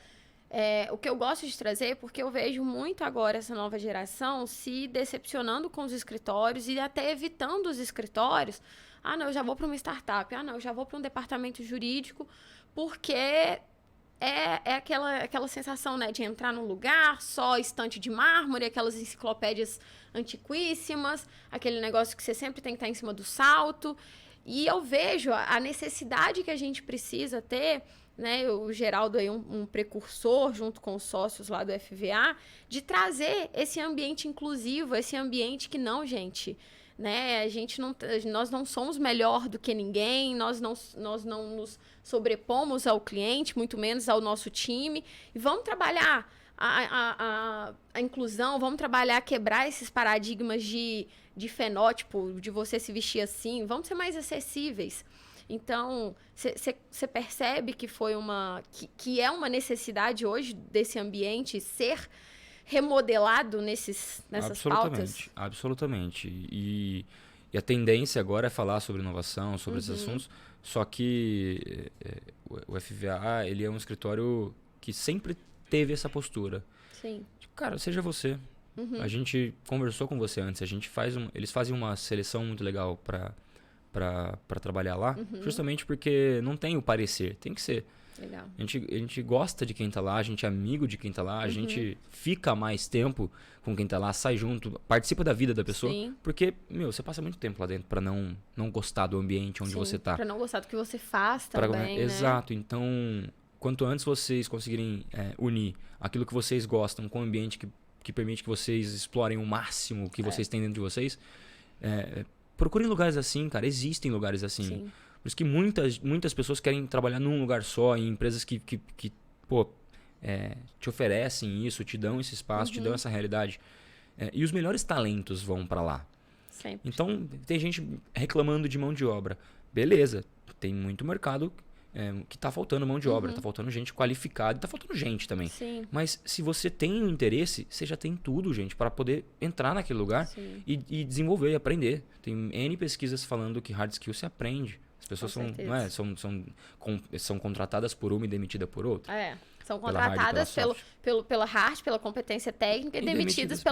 o que eu gosto de trazer, porque eu vejo muito agora essa nova geração se decepcionando com os escritórios e até evitando os escritórios. Ah, não, eu já vou para uma startup. Ah, não, eu já vou para um departamento jurídico, porque é aquela sensação, né, de entrar num lugar, só estante de mármore, aquelas enciclopédias antiquíssimas, aquele negócio que você sempre tem que estar em cima do salto. E eu vejo a necessidade que a gente precisa ter, né? O Geraldo aí, um precursor, junto com os sócios lá do FVA, de trazer esse ambiente inclusivo, esse ambiente que não, gente... Né? Nós não somos melhor do que ninguém, nós não nos sobrepomos ao cliente, muito menos ao nosso time. E vamos trabalhar a inclusão, vamos trabalhar quebrar esses paradigmas de fenótipo, de você se vestir assim, vamos ser mais acessíveis. Então, você percebe que foi que é uma necessidade hoje desse ambiente ser remodelado nessas pautas? Absolutamente. E a tendência agora é falar sobre inovação, sobre esses assuntos, só que o FVA, ele é um escritório que sempre teve essa postura. Sim. Cara, seja você. A gente conversou com você antes, eles fazem uma seleção muito legal para trabalhar lá, justamente porque não tem o parecer, tem que ser. Legal. A gente gosta de quem tá lá, a gente é amigo de quem tá lá, a gente fica mais tempo com quem tá lá, sai junto, participa da vida da pessoa. Sim. Porque, você passa muito tempo lá dentro pra não gostar do ambiente onde você tá. Pra não gostar do que você faz também, né? Exato. Então, quanto antes vocês conseguirem unir aquilo que vocês gostam com o ambiente que permite que vocês explorem o máximo que vocês têm dentro de vocês, procurem lugares assim, cara. Existem lugares assim. Sim. Por isso que muitas pessoas querem trabalhar num lugar só, em empresas que te oferecem isso, te dão esse espaço, te dão essa realidade. E os melhores talentos vão para lá. Sempre. Então, tem gente reclamando de mão de obra. Beleza, tem muito mercado que tá faltando mão de obra, tá faltando gente qualificada e tá faltando gente também. Sim. Mas se você tem um interesse, você já tem tudo, gente, para poder entrar naquele lugar e desenvolver e aprender. Tem N pesquisas falando que hard skill se aprende. As pessoas são contratadas por uma e demitidas por outra. São contratadas pela hard, pela competência técnica e demitidas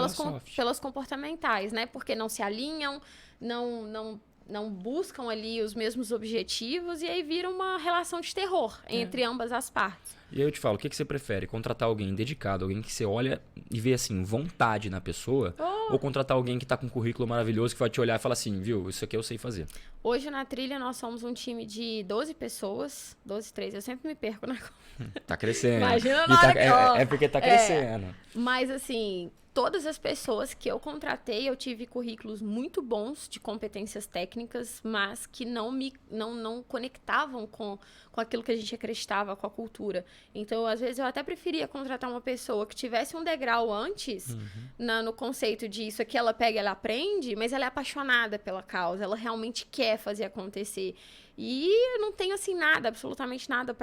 pelas comportamentais, né? Porque não se alinham, não buscam ali os mesmos objetivos e aí vira uma relação de terror entre ambas as partes. E aí eu te falo, o que você prefere? Contratar alguém dedicado, alguém que você olha e vê assim, vontade na pessoa, ou contratar alguém que tá com um currículo maravilhoso que vai te olhar e falar assim, viu, isso aqui eu sei fazer. Hoje na Trilha nós somos um time de 12 pessoas, 12, 13, eu sempre me perco na conta. Tá crescendo. Imagina na hora é porque tá crescendo. Mas assim, todas as pessoas que eu contratei, eu tive currículos muito bons de competências técnicas, mas que não conectavam com aquilo que a gente acreditava, com a cultura. Então, às vezes, eu até preferia contratar uma pessoa que tivesse um degrau antes no conceito de isso aqui ela pega, ela aprende, mas ela é apaixonada pela causa, ela realmente quer fazer acontecer. E eu não tenho, assim, absolutamente nada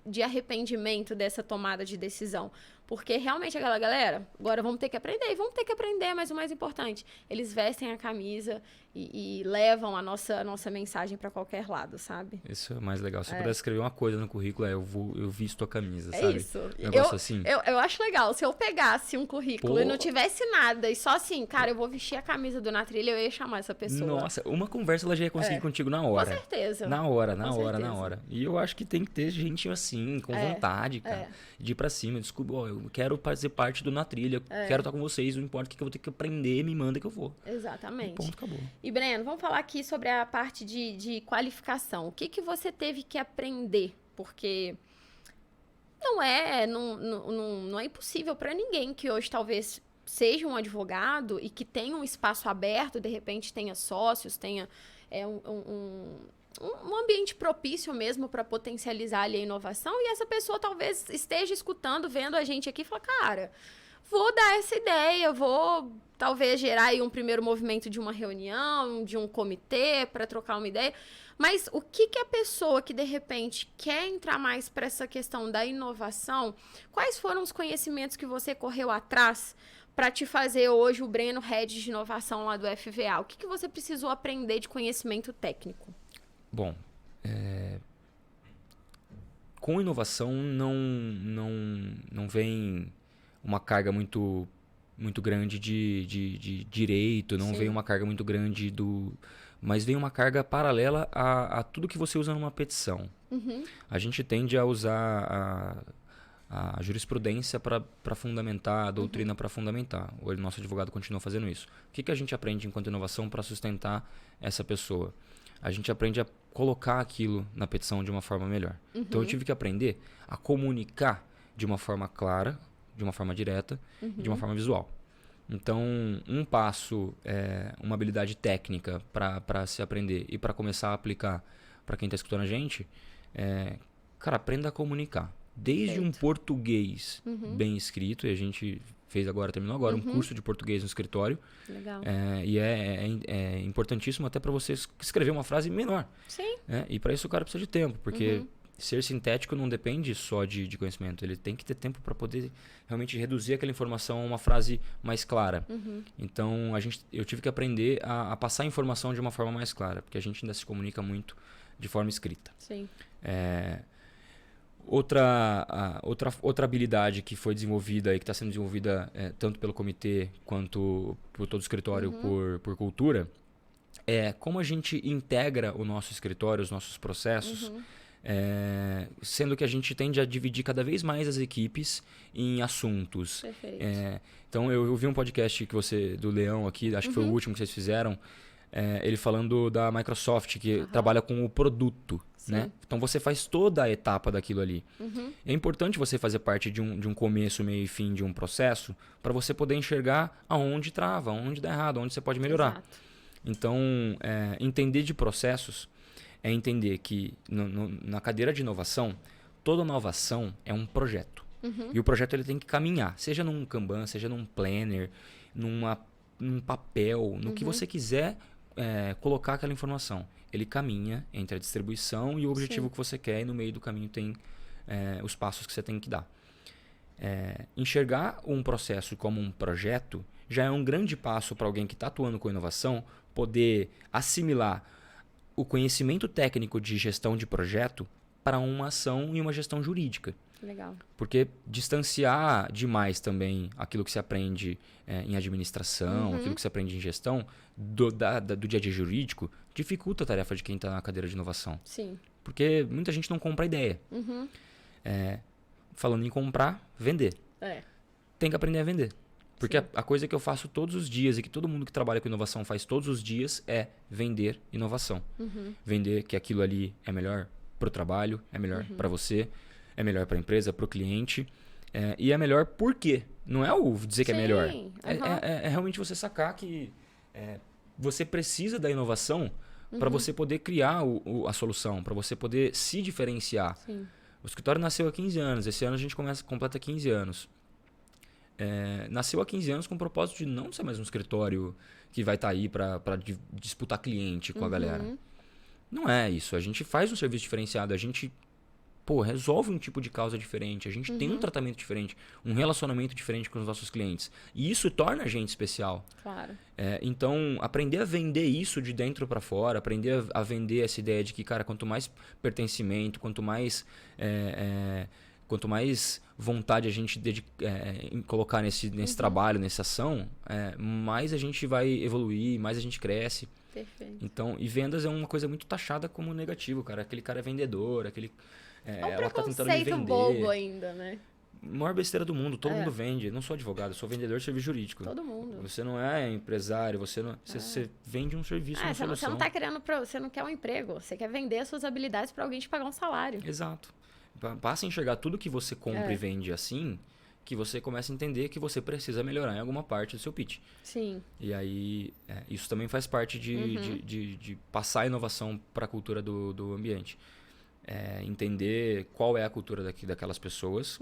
de arrependimento dessa tomada de decisão. Porque realmente aquela galera, agora vamos ter que aprender, mas o mais importante, eles vestem a camisa e levam a nossa mensagem para qualquer lado, sabe? Isso é mais legal. Se eu pudesse escrever uma coisa no currículo, eu visto a camisa, sabe? É isso. Um negócio assim. Eu acho legal. Se eu pegasse um currículo e não tivesse nada, e só assim, cara, eu vou vestir a camisa do Na Trilha, eu ia chamar essa pessoa. Nossa, uma conversa ela já ia conseguir contigo na hora. Com certeza. Na hora. E eu acho que tem que ter gente assim, com vontade, cara. De ir pra cima. Desculpa, eu quero fazer parte do Na Trilha, quero estar com vocês, não importa o que eu vou ter que aprender, me manda que eu vou. Exatamente. E ponto, acabou. E Breno, vamos falar aqui sobre a parte de qualificação. O que você teve que aprender? Porque não é impossível para ninguém que hoje talvez seja um advogado e que tenha um espaço aberto, de repente tenha sócios, tenha um ambiente propício mesmo para potencializar ali a inovação, e essa pessoa talvez esteja escutando, vendo a gente aqui e fala, cara, vou dar essa ideia, vou talvez gerar aí um primeiro movimento de uma reunião, de um comitê para trocar uma ideia, mas o que a pessoa que de repente quer entrar mais para essa questão da inovação, quais foram os conhecimentos que você correu atrás para te fazer hoje o Breno Head de inovação lá do FVA? O que você precisou aprender de conhecimento técnico? Bom, com inovação não vem uma carga muito grande de direito, não vem uma carga muito grande mas vem uma carga paralela a tudo que você usa numa petição. A gente tende a usar a jurisprudência para fundamentar, a doutrina para fundamentar. O nosso advogado continua fazendo isso. O que a gente aprende enquanto inovação para sustentar essa pessoa? a gente aprende a colocar aquilo na petição de uma forma melhor. Então eu tive que aprender a comunicar de uma forma clara, de uma forma direta, de uma forma visual. Então, um passo, uma habilidade técnica para se aprender e para começar a aplicar para quem está escutando a gente, cara, aprenda a comunicar. Desde um português bem escrito, e a gente terminou agora um curso de português no escritório. Legal. E é importantíssimo até para você escrever uma frase menor. Sim. E para isso o cara precisa de tempo, porque ser sintético não depende só de conhecimento. Ele tem que ter tempo para poder realmente reduzir aquela informação a uma frase mais clara. Então, eu tive que aprender a passar a informação de uma forma mais clara, porque a gente ainda se comunica muito de forma escrita. Sim. Outra habilidade que foi desenvolvida e que está sendo desenvolvida tanto pelo comitê quanto por todo o escritório por cultura é como a gente integra o nosso escritório, os nossos processos, sendo que a gente tende a dividir cada vez mais as equipes em assuntos. Perfeito. Então eu vi um podcast do Leão aqui, acho que foi o último que vocês fizeram, ele falando da Microsoft, que trabalha com o produto. Né? Então você faz toda a etapa daquilo ali. É importante você fazer parte de um começo, meio e fim de um processo para você poder enxergar aonde trava, aonde dá errado, aonde você pode melhorar. Exato. Então, entender de processos é entender que na cadeira de inovação, toda inovação é um projeto. E o projeto ele tem que caminhar, seja num Kanban, seja num planner, num papel, no que você quiser colocar aquela informação. Ele caminha entre a distribuição e o objetivo que você quer, e no meio do caminho tem os passos que você tem que dar. Enxergar um processo como um projeto já é um grande passo para alguém que está atuando com inovação poder assimilar o conhecimento técnico de gestão de projeto para uma ação e uma gestão jurídica. Legal. Porque distanciar demais também aquilo que se aprende em administração, aquilo que se aprende em gestão, do dia a dia jurídico, dificulta a tarefa de quem está na cadeira de inovação. Sim. Porque muita gente não compra a ideia. Falando em comprar, vender. Tem que aprender a vender. Porque a coisa que eu faço todos os dias e que todo mundo que trabalha com inovação faz todos os dias é vender inovação. Vender que aquilo ali é melhor para o trabalho, é melhor para você, é melhor para a empresa, para o cliente. E é melhor por quê? Não é o dizer que é melhor. É realmente você sacar que você precisa da inovação para você poder criar a solução, para você poder se diferenciar. Sim. O escritório nasceu há 15 anos. Esse ano a gente completa 15 anos. Nasceu há 15 anos com o propósito de não ser mais um escritório que vai estar aí para disputar cliente com a galera. Não é isso. A gente faz um serviço diferenciado. A gente resolve um tipo de causa diferente. A gente tem um tratamento diferente, um relacionamento diferente com os nossos clientes. E isso torna a gente especial. Claro. Então, aprender a vender isso de dentro para fora, aprender a vender essa ideia de que, cara, quanto mais pertencimento, quanto mais vontade a gente colocar nesse trabalho, nessa ação, mais a gente vai evoluir, mais a gente cresce. Perfeito. Então, e vendas é uma coisa muito taxada como negativo, cara. Aquele cara é vendedor, ela tá tentando me vender. Bobo ainda, né? Maior besteira do mundo, todo mundo vende. Eu não sou advogado, eu sou vendedor de serviço jurídico. Todo mundo. Você não é empresário, você vende um serviço, uma solução. Você não tá querendo, você não quer um emprego, você quer vender as suas habilidades para alguém te pagar um salário. Exato. Passa a enxergar tudo que você compra e vende assim, que você começa a entender que você precisa melhorar em alguma parte do seu pitch. Sim. E aí, isso também faz parte de passar a inovação para a cultura do ambiente. Entender qual é a cultura daquelas pessoas,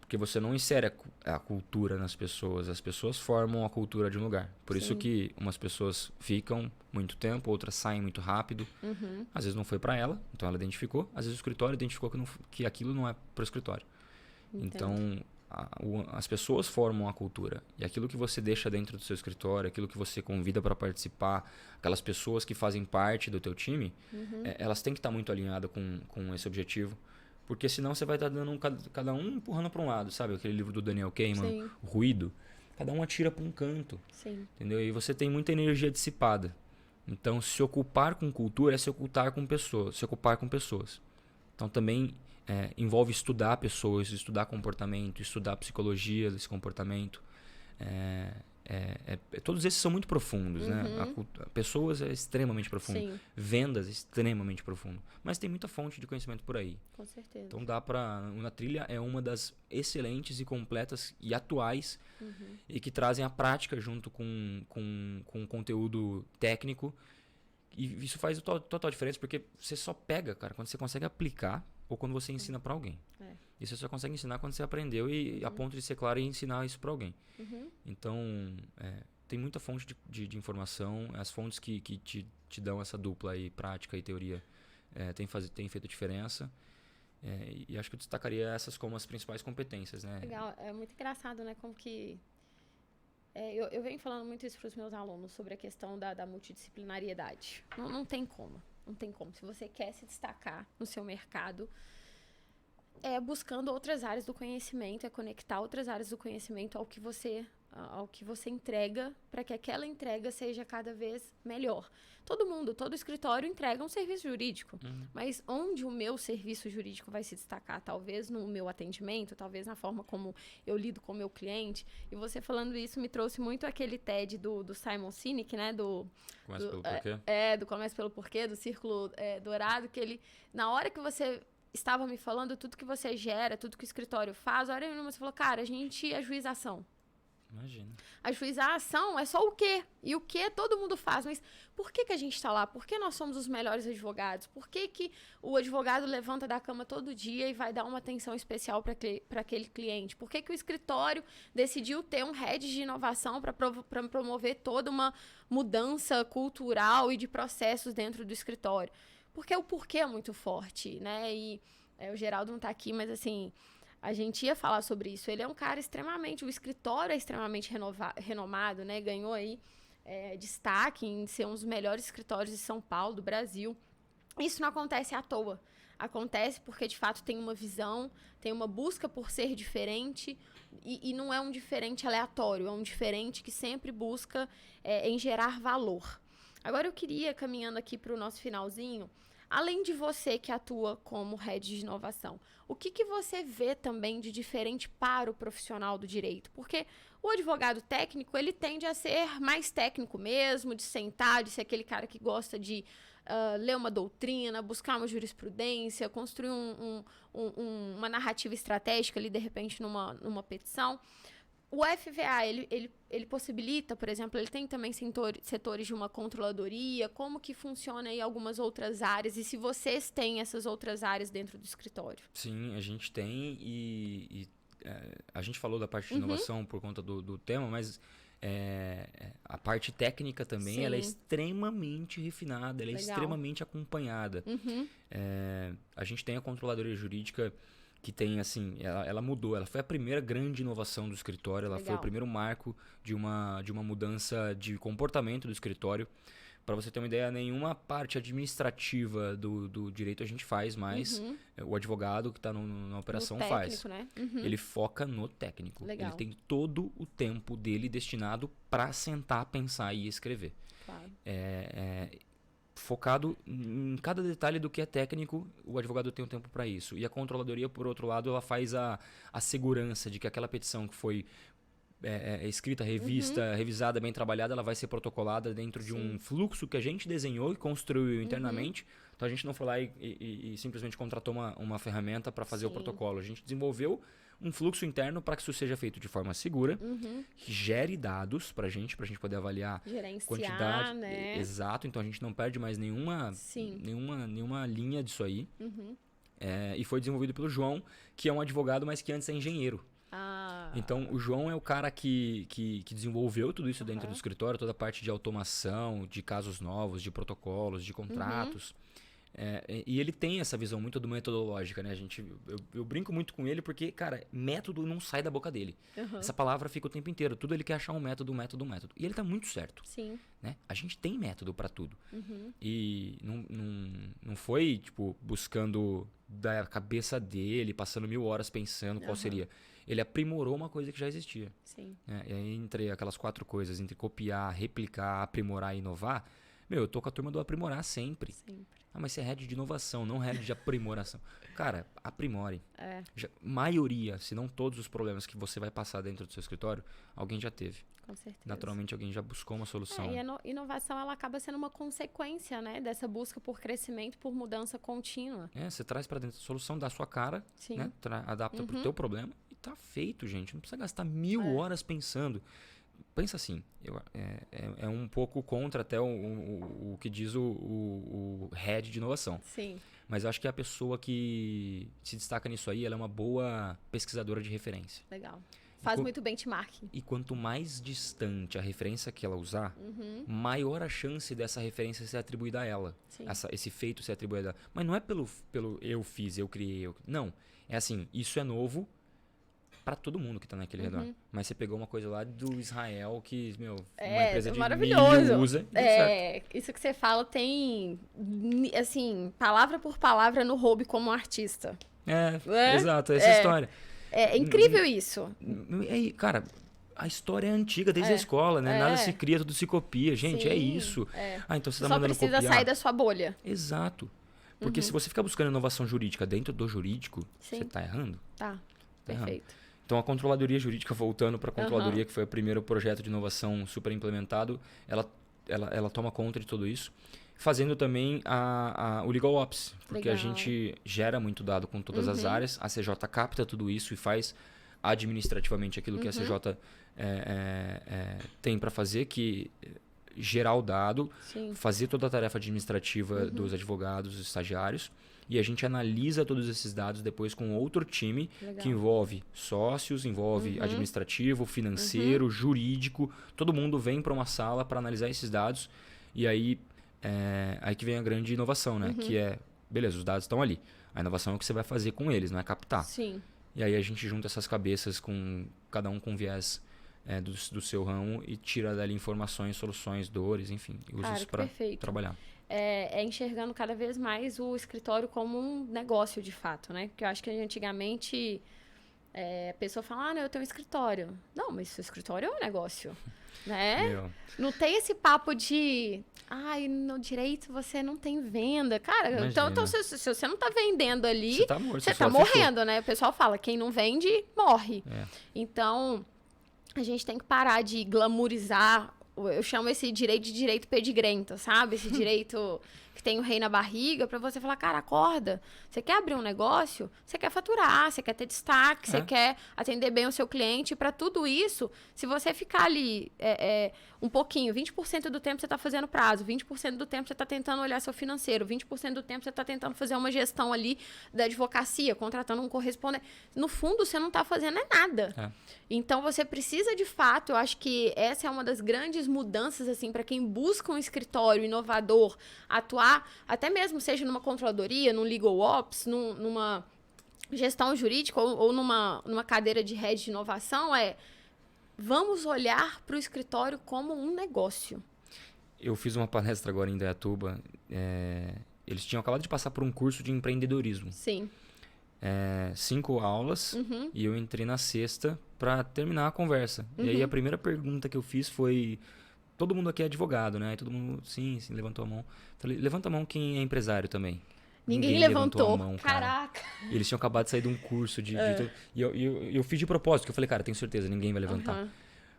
porque você não insere a cultura nas pessoas, as pessoas formam a cultura de um lugar. Por isso que umas pessoas ficam muito tempo, outras saem muito rápido. Às vezes não foi para ela, então ela identificou. Às vezes o escritório identificou que aquilo não é para o escritório. Entendo. Então, as pessoas formam a cultura. E aquilo que você deixa dentro do seu escritório, aquilo que você convida para participar, aquelas pessoas que fazem parte do teu time, elas têm que estar muito alinhadas com esse objetivo. Porque senão você vai estar dando cada um empurrando para um lado, sabe? Aquele livro do Daniel Kahneman, O Ruído. Cada um atira para um canto. Sim. Entendeu? E você tem muita energia dissipada. Então, se ocupar com cultura é se ocupar com pessoas. Então, também envolve estudar pessoas, estudar comportamento, estudar psicologia desse comportamento. Todos esses são muito profundos, né? Pessoas é extremamente profundo. Sim. Vendas é extremamente profundo. Mas tem muita fonte de conhecimento por aí. Com certeza. Então dá pra... Na Trilha é uma das excelentes e completas e atuais e que trazem a prática junto com conteúdo técnico. E isso faz total diferença porque você só pega, cara, quando você consegue aplicar ou quando você ensina pra alguém. E você só consegue ensinar quando você aprendeu e a ponto de ser claro e ensinar isso pra alguém. Então, tem muita fonte de informação. As fontes que te dão essa dupla aí, prática e teoria, tem feito diferença. E acho que eu destacaria essas como as principais competências, né? Legal. É muito engraçado, né? Como que... eu venho falando muito isso para os meus alunos, sobre a questão da multidisciplinariedade. Não tem como. Não tem como. Se você quer se destacar no seu mercado, buscando outras áreas do conhecimento, conectar outras áreas do conhecimento ao que você entrega, para que aquela entrega seja cada vez melhor. Todo escritório entrega um serviço jurídico, mas onde o meu serviço jurídico vai se destacar? Talvez no meu atendimento, talvez na forma como eu lido com o meu cliente. E você falando isso me trouxe muito aquele TED do Simon Sinek, né? Começa pelo porquê? Do Começa pelo Porquê, do Círculo Dourado, que ele, na hora que você estava me falando tudo que você gera, tudo que o escritório faz, a hora nenhuma você falou, cara, a gente ajuiza a ação. Imagina. Ajuizar a ação é só o quê? E o quê todo mundo faz. Mas por que a gente está lá? Por que nós somos os melhores advogados? Por que o advogado levanta da cama todo dia e vai dar uma atenção especial para aquele cliente? Por que o escritório decidiu ter um head de inovação para promover toda uma mudança cultural e de processos dentro do escritório? Porque o porquê é muito forte, né? E o Geraldo não está aqui, mas assim... A gente ia falar sobre isso. Ele é um cara extremamente... O escritório é extremamente renomado, né? Ganhou aí destaque em ser um dos melhores escritórios de São Paulo, do Brasil. Isso não acontece à toa. Acontece porque, de fato, tem uma visão, tem uma busca por ser diferente e não é um diferente aleatório. É um diferente que sempre busca em gerar valor. Agora, eu queria, caminhando aqui para o nosso finalzinho... Além de você que atua como head de inovação, o que você vê também de diferente para o profissional do direito? Porque o advogado técnico, ele tende a ser mais técnico mesmo, de sentar, de ser aquele cara que gosta de ler uma doutrina, buscar uma jurisprudência, construir uma narrativa estratégica ali, de repente, numa petição. O FVA, ele possibilita, por exemplo, ele tem também setores de uma controladoria, como que funciona aí algumas outras áreas, e se vocês têm essas outras áreas dentro do escritório? Sim, a gente tem a gente falou da parte de inovação por conta do tema, mas a parte técnica também, ela é extremamente refinada, ela é extremamente acompanhada. A gente tem a controladoria jurídica que tem, assim, ela mudou, ela foi a primeira grande inovação do escritório, ela foi o primeiro marco de uma mudança de comportamento do escritório. Para você ter uma ideia, nenhuma parte administrativa do direito a gente faz mais, o advogado que está na operação técnico, faz. Né? Ele foca no técnico. Legal. Ele tem todo o tempo dele destinado para sentar, pensar e escrever. Claro. Focado em cada detalhe do que é técnico, o advogado tem um tempo para isso. E a controladoria, por outro lado, ela faz a segurança de que aquela petição que foi escrita, revista, revisada, bem trabalhada, ela vai ser protocolada dentro de um fluxo que a gente desenhou e construiu internamente. Então a gente não foi lá e simplesmente contratou uma ferramenta para fazer o protocolo. A gente desenvolveu um fluxo interno para que isso seja feito de forma segura, que gere dados para a gente poder avaliar quantidade. Né? Exato, então a gente não perde mais nenhuma linha disso aí. E foi desenvolvido pelo João, que é um advogado, mas que antes é engenheiro. Então, o João é o cara que desenvolveu tudo isso dentro do escritório, toda a parte de automação, de casos novos, de protocolos, de contratos. E ele tem essa visão muito do metodológica, né? Eu brinco muito com ele porque, cara, método não sai da boca dele. Essa palavra fica o tempo inteiro. Tudo ele quer achar um método. E ele tá muito certo. Sim. Né? A gente tem método para tudo. E não foi, tipo, buscando da cabeça dele, passando 1000 horas pensando qual seria. Ele aprimorou uma coisa que já existia. Sim. E aí, entre aquelas 4 coisas, entre copiar, replicar, aprimorar e inovar, Eu tô com a turma do aprimorar sempre. Ah, mas você é head de inovação, não head de aprimoração. Cara, aprimore. Maioria, se não todos os problemas que você vai passar dentro do seu escritório, alguém já teve. Com certeza. Naturalmente, alguém já buscou uma solução. E a inovação, ela acaba sendo uma consequência, né? Dessa busca por crescimento, por mudança contínua. Você traz pra dentro a solução da sua cara, né? Adapta pro teu problema e tá feito, gente. Não precisa gastar 1000 horas pensando. Pensa assim, é um pouco contra até o que diz o head de inovação. Sim. Mas eu acho que a pessoa que se destaca nisso aí, ela é uma boa pesquisadora de referência. Legal. Faz muito benchmarking. E quanto mais distante a referência que ela usar, maior a chance dessa referência ser atribuída a ela. Esse feito ser atribuído a ela. Mas não é pelo eu fiz, eu criei. Não. É assim, isso é novo para todo mundo que tá naquele redor. Mas você pegou uma coisa lá do Israel que, uma empresa de milho usa. Isso que você fala tem, assim, palavra por palavra no Hobby como artista. Exato, essa história. É incrível isso. Cara, a história é antiga, desde a escola, né? Nada se cria, tudo se copia. Gente, é isso. Então você tá mandando copiar. Só precisa sair da sua bolha. Exato. Porque se você ficar buscando inovação jurídica dentro do jurídico, você tá errando. Tá perfeito. Errando. Então, a controladoria jurídica, voltando para a controladoria, que foi o primeiro projeto de inovação super implementado, ela toma conta de tudo isso, fazendo também o Legal Ops, porque a gente gera muito dado com todas as áreas, a CJ capta tudo isso e faz administrativamente aquilo que a CJ tem para fazer, que gerar o dado, fazer toda a tarefa administrativa dos advogados, dos estagiários, e a gente analisa todos esses dados depois com outro time que envolve sócios, envolve administrativo, financeiro, jurídico. Todo mundo vem para uma sala para analisar esses dados. E aí que vem a grande inovação, né? Que é, beleza, os dados estão ali. A inovação é o que você vai fazer com eles, não é captar. Sim. E aí a gente junta essas cabeças, com cada um com viés do seu ramo, e tira dali informações, soluções, dores, enfim. E usa isso para trabalhar. Enxergando cada vez mais o escritório como um negócio, de fato, né? Porque eu acho que antigamente a pessoa fala, eu tenho um escritório. Não, mas seu escritório é um negócio, né? Não tem esse papo de, no direito você não tem venda. Cara, então se você não tá vendendo ali, você tá morrendo, né? O pessoal fala, quem não vende, morre. Então, a gente tem que parar de glamourizar. Eu chamo esse direito de direito pedigrento, sabe? Esse direito que tem o rei na barriga, pra você falar, cara, acorda. Você quer abrir um negócio? Você quer faturar, você quer ter destaque, você quer atender bem o seu cliente. Para tudo isso, se você ficar ali um pouquinho, 20% do tempo você tá fazendo prazo, 20% do tempo você tá tentando olhar seu financeiro, 20% do tempo você tá tentando fazer uma gestão ali da advocacia, contratando um correspondente. No fundo, você não tá fazendo nada. Então, você precisa, de fato, eu acho que essa é uma das grandes mudanças, assim, para quem busca um escritório inovador, atuar, até mesmo seja numa controladoria, num legal ops, numa gestão jurídica ou numa cadeira de head de inovação, vamos olhar para o escritório como um negócio. Eu fiz uma palestra agora em Indaiatuba, eles tinham acabado de passar por um curso de empreendedorismo. Sim. 5 aulas, e eu entrei na 6ª para terminar a conversa. E aí a primeira pergunta que eu fiz foi, todo mundo aqui é advogado, né? E todo mundo, sim, levantou a mão. Falei, levanta a mão quem é empresário também. Ninguém levantou a mão, caraca. Cara. Eles tinham acabado de sair de um curso de e eu fiz de propósito, que eu falei, cara, tenho certeza, ninguém vai levantar.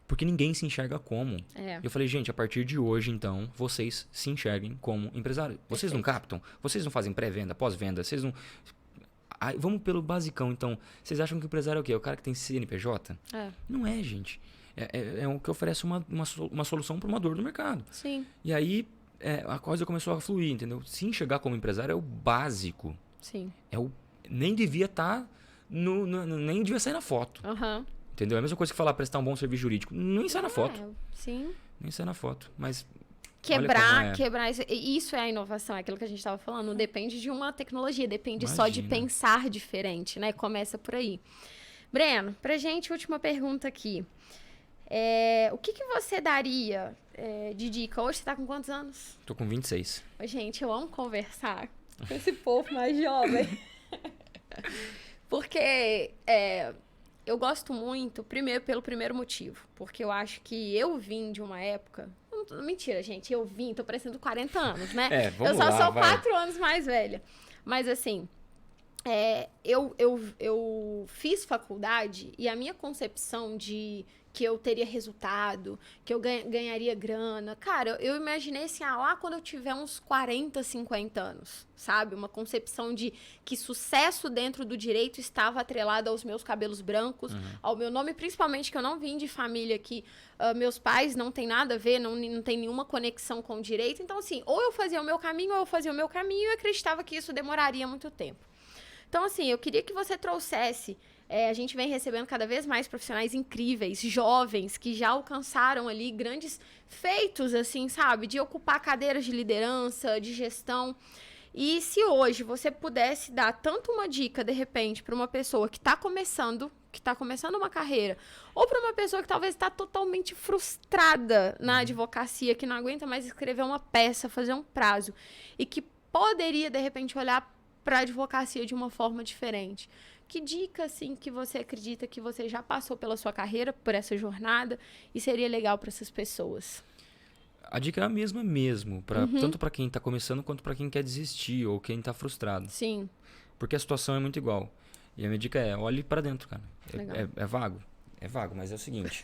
Porque ninguém se enxerga como. Eu falei, gente, a partir de hoje, então, vocês se enxerguem como empresário. Vocês não captam? Vocês não fazem pré-venda, pós-venda? Vocês não... vamos pelo basicão, então. Vocês acham que o empresário é o quê? O cara que tem CNPJ? Não é, gente. É o que oferece uma solução para uma dor do mercado. Sim. E aí, a coisa começou a fluir, entendeu? Se enxergar como empresário é o básico. Sim. Nem devia estar... nem devia sair na foto. Entendeu? É a mesma coisa que falar prestar um bom serviço jurídico. Nem sai na foto. Sim. Nem sai na foto. Mas... Quebrar isso é a inovação, é aquilo que a gente estava falando. Não depende de uma tecnologia, depende só de pensar diferente, né? Começa por aí. Breno, pra gente, última pergunta aqui. O que você daria de dica? Hoje você tá com quantos anos? Tô com 26. Gente, eu amo conversar com esse povo mais jovem. Porque eu gosto muito, primeiro, pelo primeiro motivo. Porque eu acho que eu vim de uma época... Mentira, gente, tô parecendo 40 anos, né? Vamos eu só lá, sou vai. 4 anos mais velha. Mas assim, eu fiz faculdade e a minha concepção de que eu teria resultado, que eu ganharia grana. Cara, eu imaginei assim, lá quando eu tiver uns 40, 50 anos, sabe? Uma concepção de que sucesso dentro do direito estava atrelado aos meus cabelos brancos, ao meu nome, principalmente que eu não vim de família que meus pais não tem nada a ver, não tem nenhuma conexão com o direito. Então, assim, ou eu fazia o meu caminho, ou eu fazia o meu caminho, e eu acreditava que isso demoraria muito tempo. Então, assim, eu queria que você trouxesse... a gente vem recebendo cada vez mais profissionais incríveis, jovens, que já alcançaram ali grandes feitos, assim, sabe? De ocupar cadeiras de liderança, de gestão. E se hoje você pudesse dar tanto uma dica, de repente, para uma pessoa que está começando uma carreira, ou para uma pessoa que talvez está totalmente frustrada na advocacia, que não aguenta mais escrever uma peça, fazer um prazo, e que poderia, de repente, olhar para a advocacia de uma forma diferente. Que dica, assim, que você acredita que você já passou pela sua carreira, por essa jornada, e seria legal para essas pessoas? A dica é a mesma mesmo, tanto para quem está começando quanto para quem quer desistir ou quem está frustrado. Sim. Porque a situação é muito igual. E a minha dica é, olhe para dentro, cara. É vago. É vago, mas é o seguinte.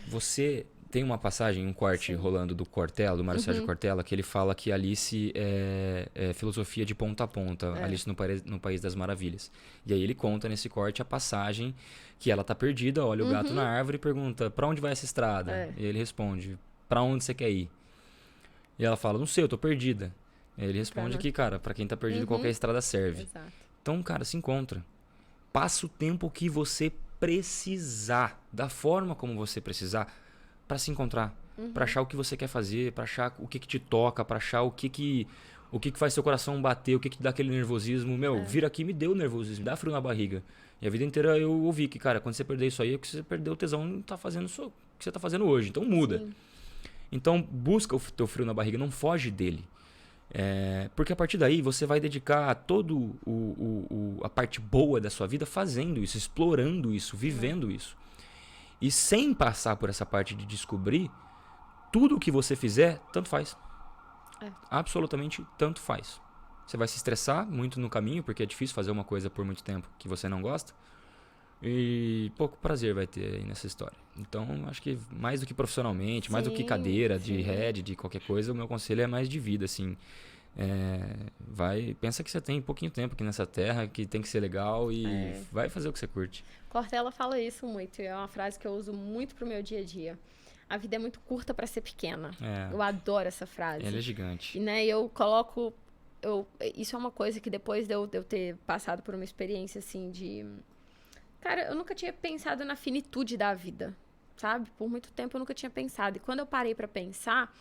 Você tem uma passagem, um corte rolando do Cortella, do Mário Sérgio Cortella, que ele fala que Alice é filosofia de ponta a ponta, Alice no País das Maravilhas. E aí ele conta nesse corte a passagem que ela tá perdida, olha o gato na árvore e pergunta, para onde vai essa estrada? E ele responde, para onde você quer ir? E ela fala, não sei, eu tô perdida. E ele responde que, cara, para quem tá perdido, qualquer estrada serve. Exato. Então, cara, se encontra. Passa o tempo que você precisar, da forma como você precisar, para se encontrar, para achar o que você quer fazer, para achar o que te toca, para achar o que faz seu coração bater, o que dá aquele nervosismo. Vir aqui me deu nervosismo, dá frio na barriga. E a vida inteira eu ouvi que, cara, quando você perder isso aí, é que você perdeu o tesão, não tá fazendo o que você tá fazendo hoje. Então muda. Sim. Então busca o teu frio na barriga, não foge dele. Porque a partir daí você vai dedicar todo a parte boa da sua vida fazendo isso, explorando isso, vivendo isso. E sem passar por essa parte de descobrir, tudo o que você fizer, tanto faz. Absolutamente tanto faz. Você vai se estressar muito no caminho, porque é difícil fazer uma coisa por muito tempo que você não gosta. E pouco prazer vai ter aí nessa história. Então, acho que mais do que profissionalmente, mais do que cadeira, de head, de qualquer coisa, o meu conselho é mais de vida, assim. Pensa que você tem pouquinho tempo aqui nessa terra, que tem que ser legal e vai fazer o que você curte. Cortella fala isso muito, e é uma frase que eu uso muito pro meu dia a dia. A vida é muito curta para ser pequena. Eu adoro essa frase. Ela é gigante. E, né, eu coloco... isso é uma coisa que depois de eu ter passado por uma experiência, assim, de... Cara, eu nunca tinha pensado na finitude da vida, sabe? Por muito tempo eu nunca tinha pensado. E quando eu parei para pensar,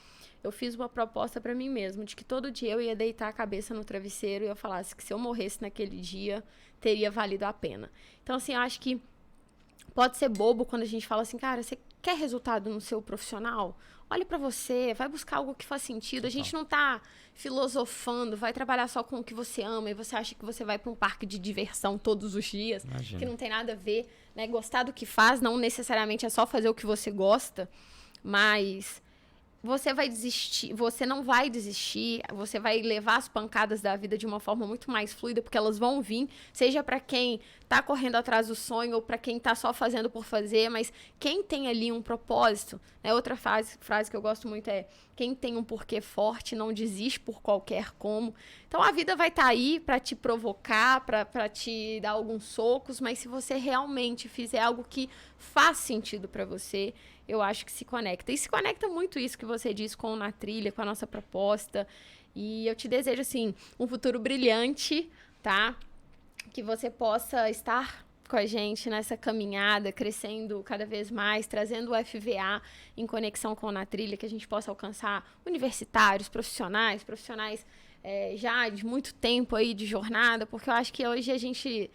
eu fiz uma proposta para mim mesmo, de que todo dia eu ia deitar a cabeça no travesseiro e eu falasse que se eu morresse naquele dia, teria valido a pena. Então, assim, eu acho que pode ser bobo quando a gente fala assim, cara, você quer resultado no seu profissional? Olha pra você, vai buscar algo que faz sentido. A gente não tá filosofando, vai trabalhar só com o que você ama e você acha que você vai pra um parque de diversão todos os dias, que não tem nada a ver, né? Gostar do que faz não necessariamente é só fazer o que você gosta, mas você vai desistir, você não vai desistir, você vai levar as pancadas da vida de uma forma muito mais fluida, porque elas vão vir, seja para quem tá correndo atrás do sonho ou para quem tá só fazendo por fazer, mas quem tem ali um propósito, né? Outra frase que eu gosto muito é: quem tem um porquê forte não desiste por qualquer como. Então a vida vai estar aí para te provocar, para te dar alguns socos, mas se você realmente fizer algo que faz sentido para você, eu acho que se conecta. E se conecta muito isso que você disse com Na Trilha, com a nossa proposta. E eu te desejo, assim, um futuro brilhante, tá? Que você possa estar com a gente nessa caminhada, crescendo cada vez mais, trazendo o FVA em conexão com Na Trilha, que a gente possa alcançar universitários, profissionais já de muito tempo aí de jornada, porque eu acho que hoje a gente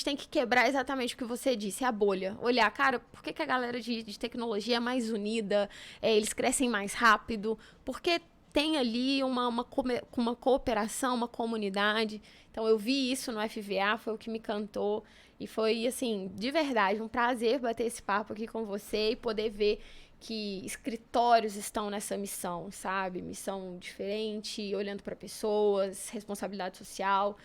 tem que quebrar exatamente o que você disse, a bolha. Olhar, cara, por que a galera de tecnologia é mais unida, eles crescem mais rápido, porque tem ali uma cooperação, uma comunidade. Então, eu vi isso no FVA, foi o que me encantou. E foi, assim, de verdade, um prazer bater esse papo aqui com você e poder ver que escritórios estão nessa missão, sabe? Missão diferente, olhando para pessoas, responsabilidade social.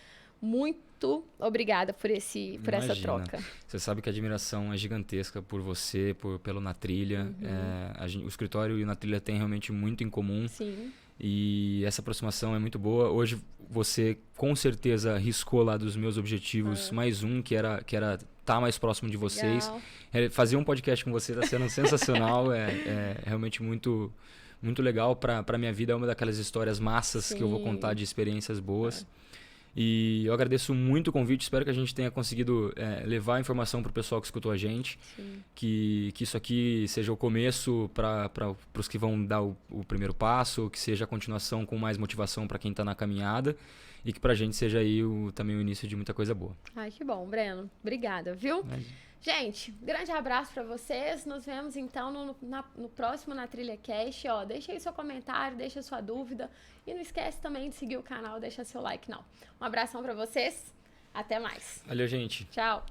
Muito obrigada por essa troca. Você sabe que a admiração é gigantesca por você, pelo Na Trilha. O escritório e o Na Trilha têm realmente muito em comum. Sim. E essa aproximação é muito boa. Hoje você com certeza riscou lá dos meus objetivos mais um, que era estar mais próximo de vocês. Fazer um podcast com você está sendo sensacional. É realmente muito, muito legal. Para minha vida é uma daquelas histórias massas que eu vou contar de experiências boas. E eu agradeço muito o convite, espero que a gente tenha conseguido levar a informação para o pessoal que escutou a gente, que isso aqui seja o começo para os que vão dar o primeiro passo, que seja a continuação com mais motivação para quem está na caminhada e que para a gente seja aí também o início de muita coisa boa. Ai, que bom, Breno. Obrigada, viu? Gente, grande abraço para vocês. Nos vemos então no próximo Na Trilha Cast. Deixa aí seu comentário, deixa sua dúvida. E não esquece também de seguir o canal, deixa seu like, não. Um abração para vocês. Até mais. Valeu, gente. Tchau.